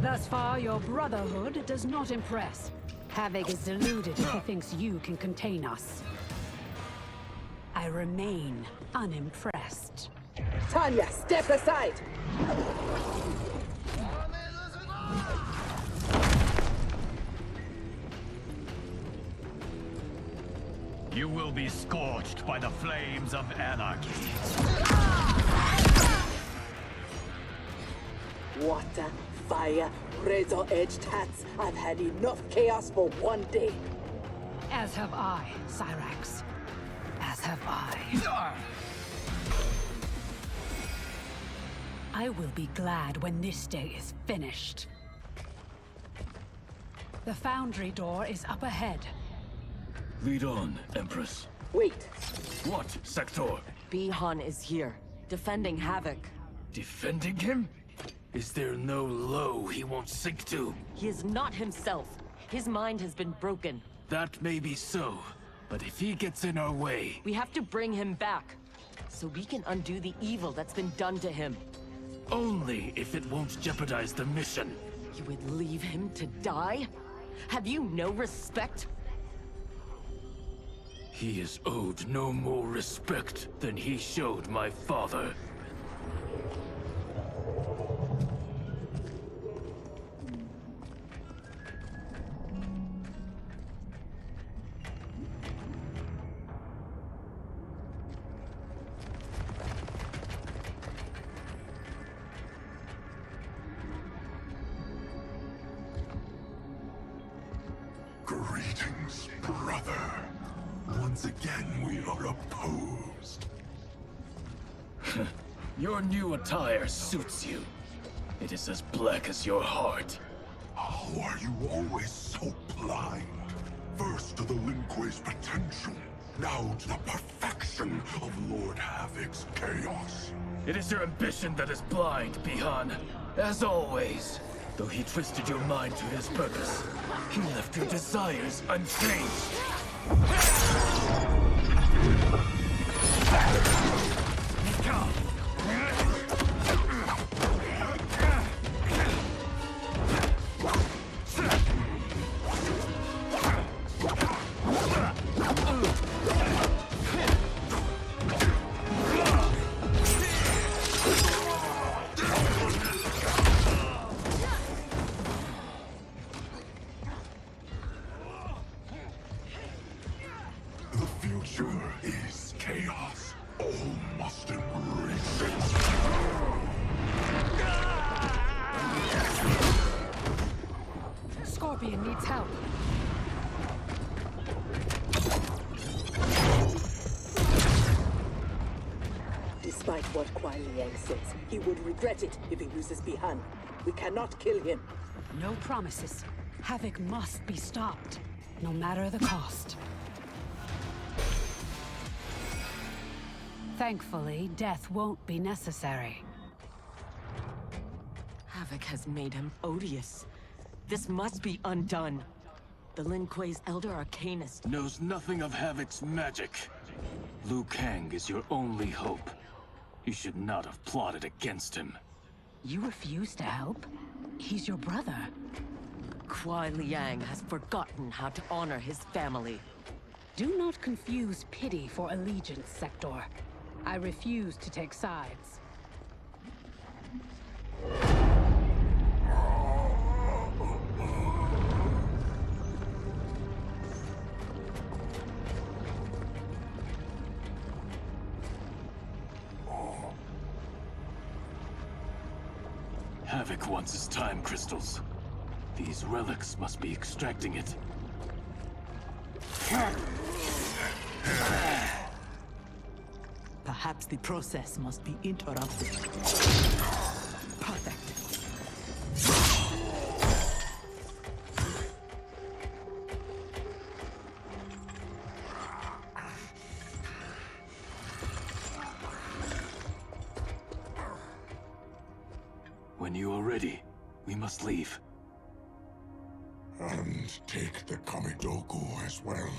Thus far, your Brotherhood does not impress. Havoc is deluded if he thinks you can contain us. I remain unimpressed. Tanya, step aside! You will be scorched by the flames of anarchy. Water, fire, razor-edged hats. I've had enough chaos for one day. As have I, Cyrax. As have I. I will be glad when this day is finished. The foundry door is up ahead. Lead on, Empress. Wait. What, Sector? Bihan is here, defending Havoc. Defending him? Is there no low he won't sink to? He is not himself. His mind has been broken. That may be so, but if he gets in our way... We have to bring him back, so we can undo the evil that's been done to him. Only if it won't jeopardize the mission. You would leave him to die? Have you no respect? He is owed no more respect than he showed my father. Greetings, brother. Once again, we are opposed. Your new attire suits you. It is as black as your heart. How are you always so blind? First to the Lin Kuei's potential, now to the perfection of Lord Havoc's chaos. It is your ambition that is blind, Bihan. As always. Though he twisted your mind to his purpose, he left your desires unchanged. The future is chaos. All must embrace it. Scorpion needs help. This Despite what Kuai Liang says, he would regret it if he loses Bihan. We cannot kill him. No promises. Havoc must be stopped, no matter the cost. Thankfully, death won't be necessary. Havoc has made him odious. This must be undone. The Lin Kuei's Elder Arcanist knows nothing of Havoc's magic. Liu Kang is your only hope. You should not have plotted against him. You refuse to help? He's your brother. Kuai Liang has forgotten how to honor his family. Do not confuse pity for allegiance, Sector. I refuse to take sides. Havoc wants his time crystals. These relics must be extracting it. Perhaps the process must be interrupted. Perfect. When you are ready, we must leave. And take the Kamidogu as well.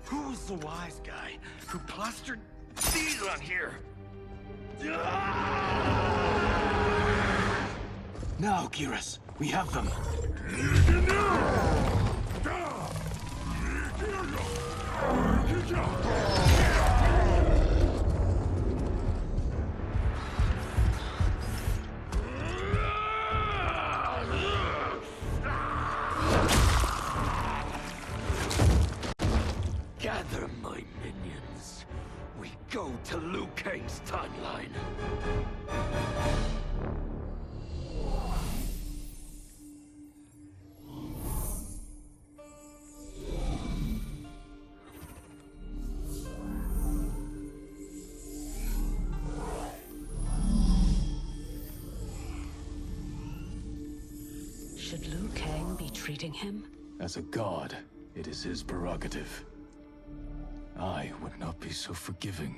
Who's the wise guy who plastered these on here? Now, Geras, we have them. Gather my minions. We go to Liu Kang's timeline. Should Liu Kang be treating him? As a god, it is his prerogative. I would not be so forgiving.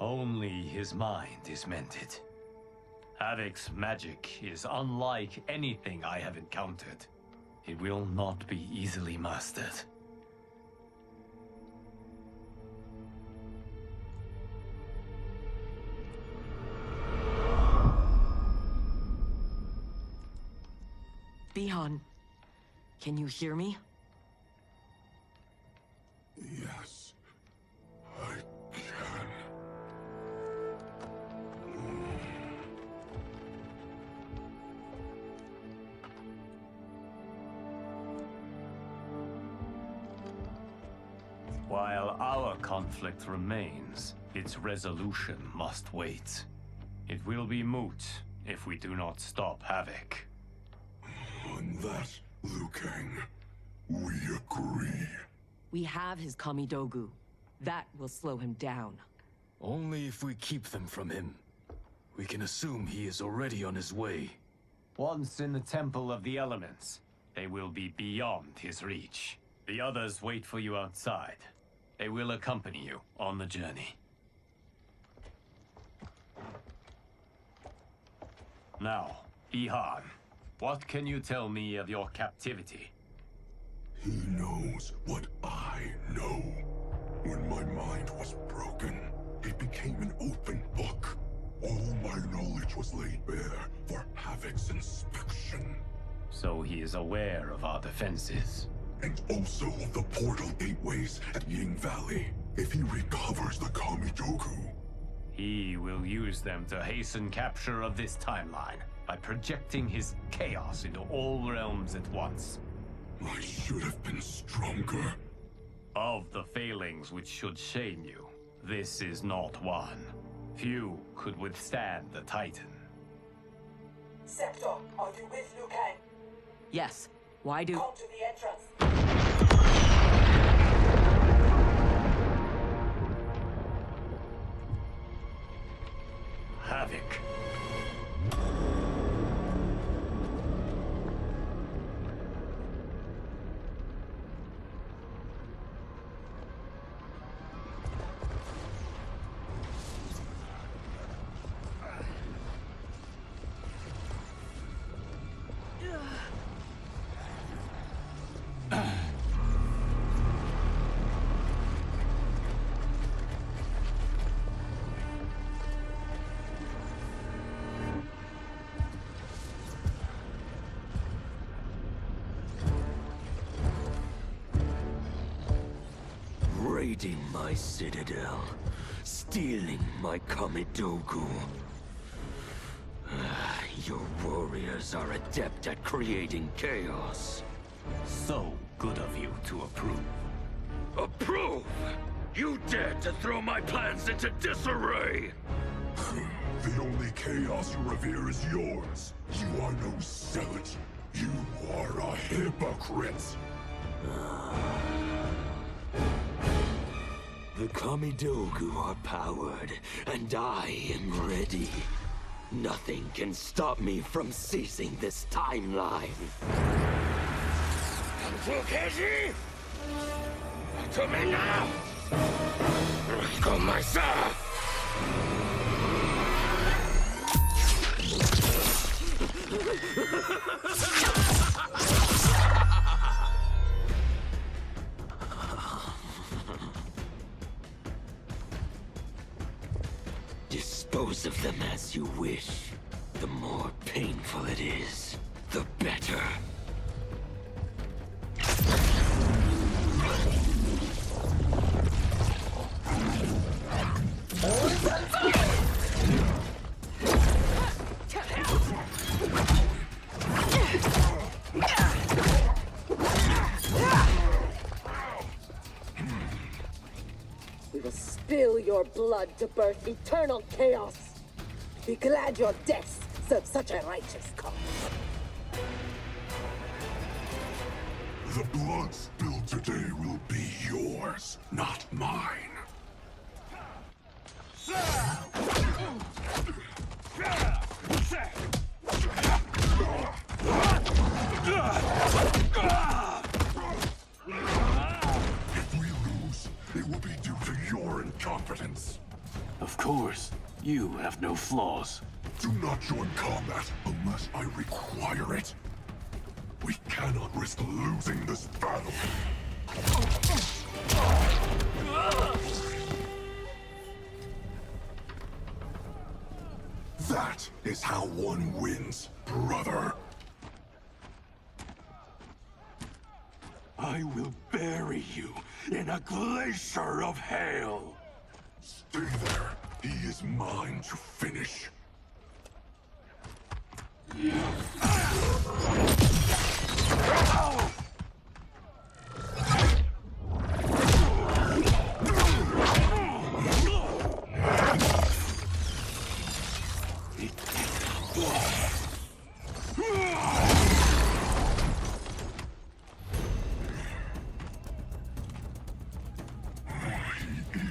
Only his mind is mended. Havoc's magic is unlike anything I have encountered. It will not be easily mastered. Bihan, can you hear me? Yes, I can. While our conflict remains, its resolution must wait. It will be moot if we do not stop Havoc. On that, Liu Kang, we agree. We have his Kamidogu. That will slow him down. Only if we keep them from him. We can assume he is already on his way. Once in the Temple of the Elements, they will be beyond his reach. The others wait for you outside. They will accompany you on the journey. Now, Bihan, what can you tell me of your captivity? He knows what I know. When my mind was broken, it became an open book. All my knowledge was laid bare for Havoc's inspection. So he is aware of our defenses. and also of the portal gateways at Ying Valley. If he recovers the Kamidogu, he will use them to hasten capture of this timeline by projecting his chaos into all realms at once. I should have been stronger. Of the failings which should shame you, this is not one. Few could withstand the Titan. Sector, are you with Liu Kang? Yes. Why do... Come to the entrance. Havoc. Raiding my citadel, stealing my Kamidogu. Your warriors are adept at creating chaos. So good of you to approve. Approve? You dared to throw my plans into disarray! The only chaos you revere is yours. You are no zealot. You are a hypocrite. The Kamidogu are powered, and I am ready. Nothing can stop me from seizing this timeline. Fukeji! To me now! Go myself! Dispose of them as you wish. The more painful it is, the better. We will spill your blood to birth eternal chaos. Be glad your deaths serve such a righteous cause. The blood spilled today will be yours, not mine. If we lose, it will be due to your incompetence. Of course. You have no flaws. Do not join combat unless I require it. We cannot risk losing this battle. That is how one wins, brother. I will bury you in a glacier of hail. Stay there. He is mine to finish. He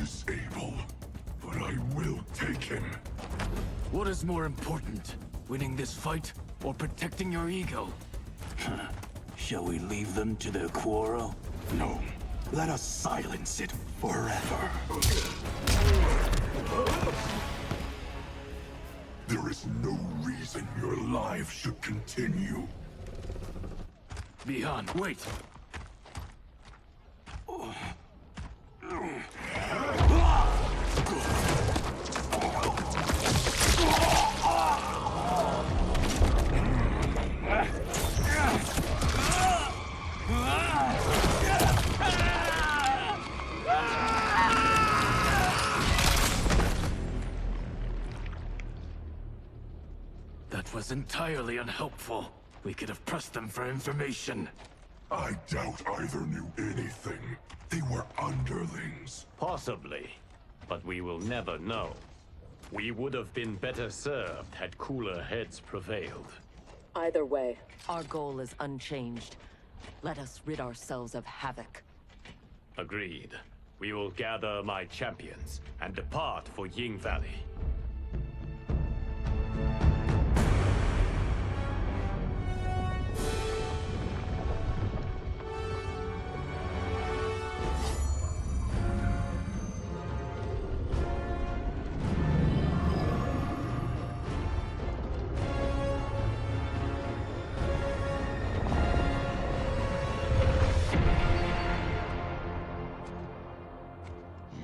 is able, but I will take him. What is more important? Winning this fight or protecting your ego? Shall we leave them to their quarrel? No. Let us silence it forever. There is no reason your life should continue. Bihan, wait! was entirely unhelpful. We could have pressed them for information. I doubt either knew anything. They were underlings. Possibly, but we will never know. We would have been better served had cooler heads prevailed. Either way, our goal is unchanged. Let us rid ourselves of Havoc. Agreed. We will gather my champions and depart for Ying Valley.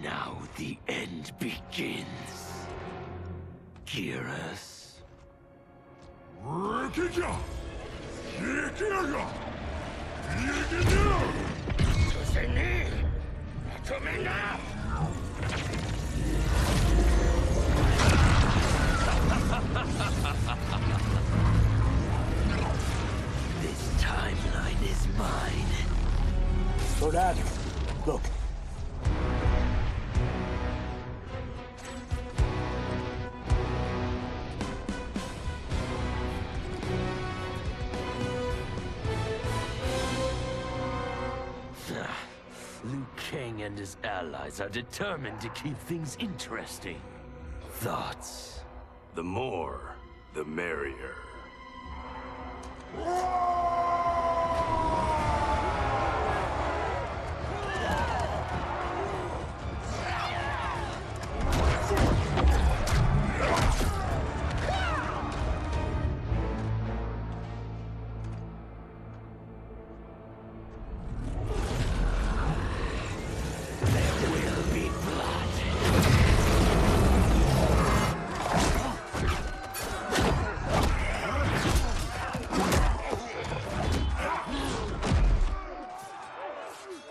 Now the end begins. Geras. Rikija! Yikiga! Tuseni! Tumina! This timeline is mine. For that, look. Liu Kang and his allies are determined to keep things interesting. Thoughts? The more, the merrier.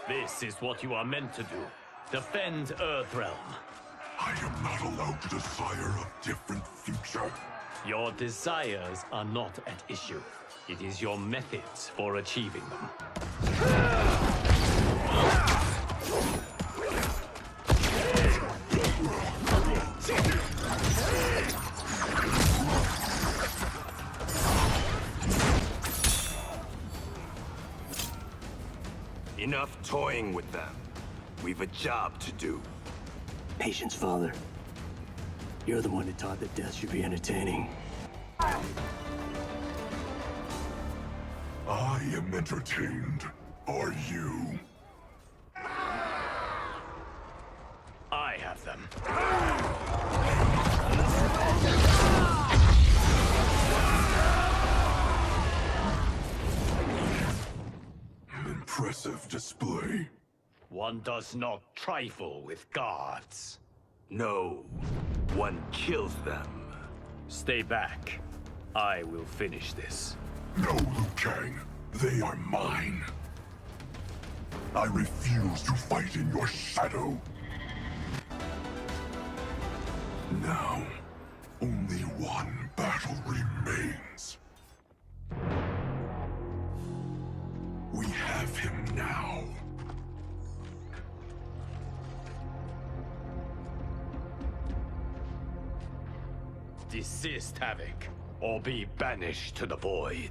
This is what you are meant to do. Defend Earthrealm. I am not allowed to desire a different future. Your desires are not at issue. It is your methods for achieving them. Enough toying with them. We've a job to do. Patience, Father. You're the one who taught that death should be entertaining. I am entertained. Are you? I have them. Impressive display. One does not trifle with gods. No, one kills them. Stay back. I will finish this. No, Liu Kang. They are mine. I refuse to fight in your shadow. Now, only one battle remains. We have him now. Desist, Havoc, or be banished to the void.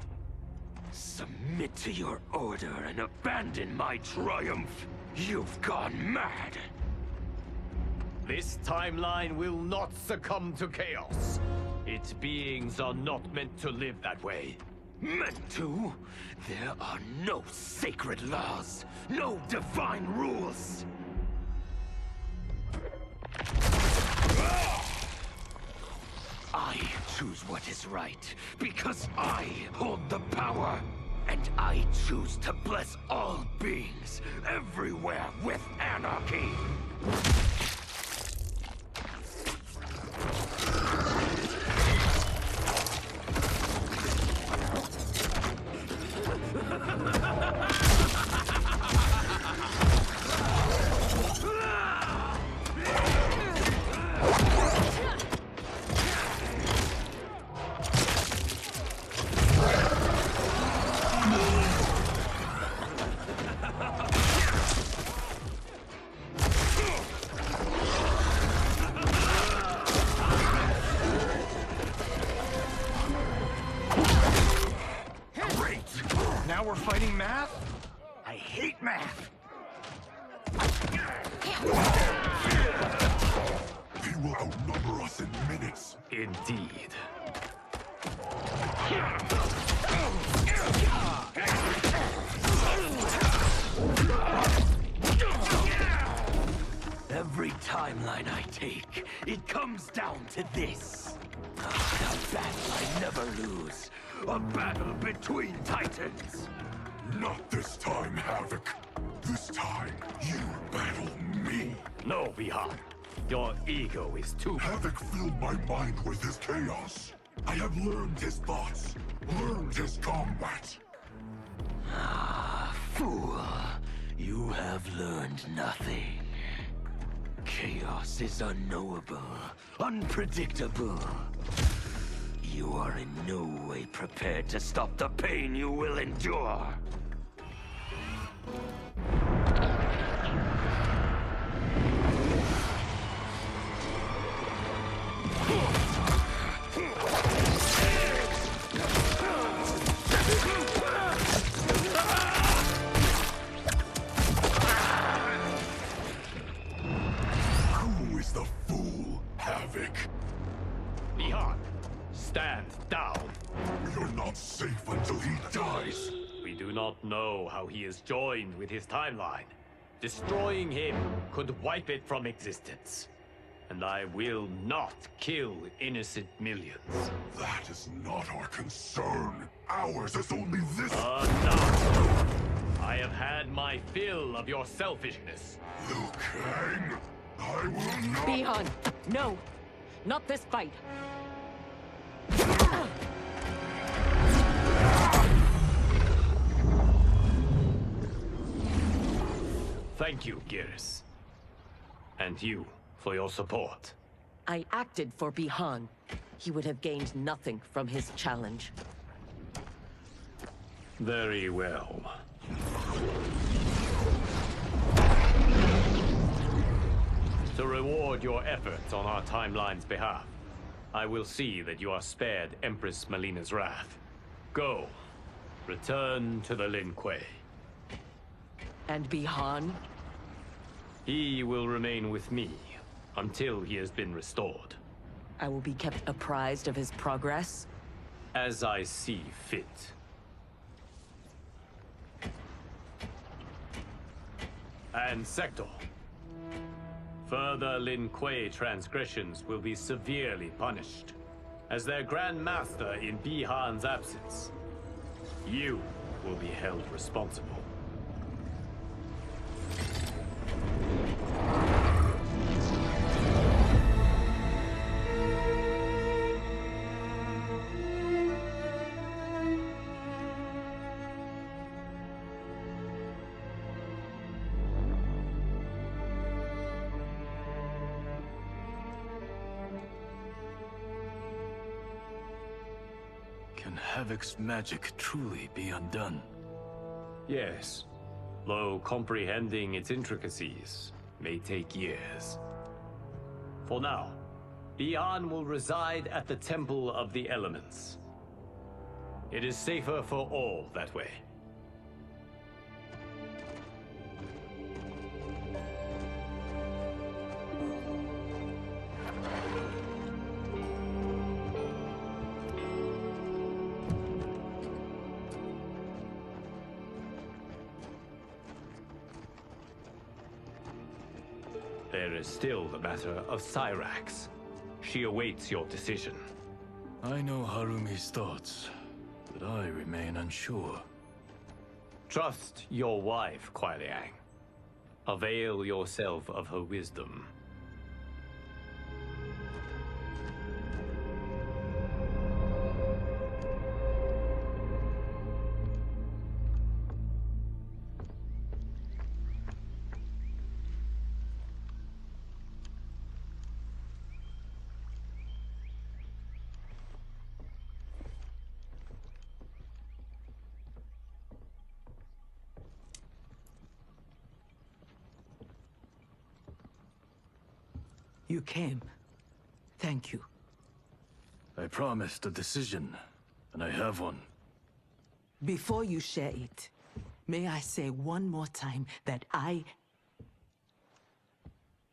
Submit to your order and abandon my triumph. You've gone mad. This timeline will not succumb to chaos. Its beings are not meant to live that way. Meant to? There are no sacred laws, no divine rules. I choose what is right, because I hold the power. And I choose to bless all beings, everywhere with anarchy. Chaos. Indeed. Every timeline I take, it comes down to this. A battle I never lose. A battle between titans. Not this time, Havoc. This time, you battle me. No, Bihan. Your ego is too... Havoc filled my mind with his chaos. I have learned his thoughts, learned his combat. Ah, fool. You have learned nothing. Chaos is unknowable, unpredictable. You are in no way prepared to stop the pain you will endure. Who is the fool, Havoc? Bihan, stand down. You're not safe until he dies. We do not know how he is joined with his timeline. Destroying him could wipe it from existence. And I will not kill innocent millions. That is not our concern. Ours is only this. Enough! I have had my fill of your selfishness. Liu Kang, I will not... Bihan, no! Not this fight! Thank you, Geras. And you, for your support. I acted for Bihan. He would have gained nothing from his challenge. Very well. To reward your efforts on our timeline's behalf, I will see that you are spared Empress Melina's wrath. Go. Return to the Lin Kuei. And Bihan? He will remain with me until he has been restored. I will be kept apprised of his progress? As I see fit. And Sector. Further Lin Kuei transgressions will be severely punished. As their Grand Master in Bihan's absence, you will be held responsible. Can Havoc's magic truly be undone? Yes, though comprehending its intricacies may take years. For now, Bihan will reside at the Temple of the Elements. It is safer for all that way. There is still the matter of Cyrax. She awaits your decision. I know Harumi's thoughts, but I remain unsure. Trust your wife, Kuai Liang. Avail yourself of her wisdom. You came. Thank you. I promised a decision, and I have one. Before you share it, may I say one more time that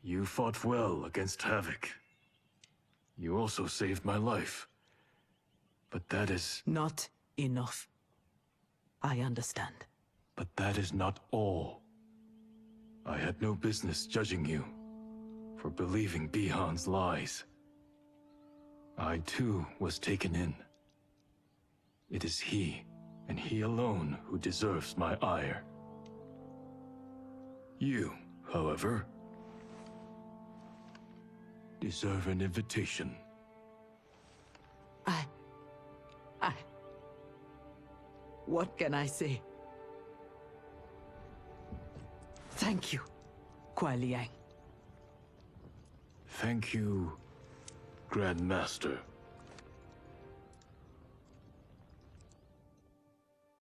You fought well against Havoc. You also saved my life. But that is... Not enough. I understand. But that is not all. I had no business judging you for believing Bihan's lies. I too was taken in. It is he, and he alone, who deserves my ire. You, however, deserve an invitation. What can I say? Thank you, Kuai Liang. Thank you, Grandmaster.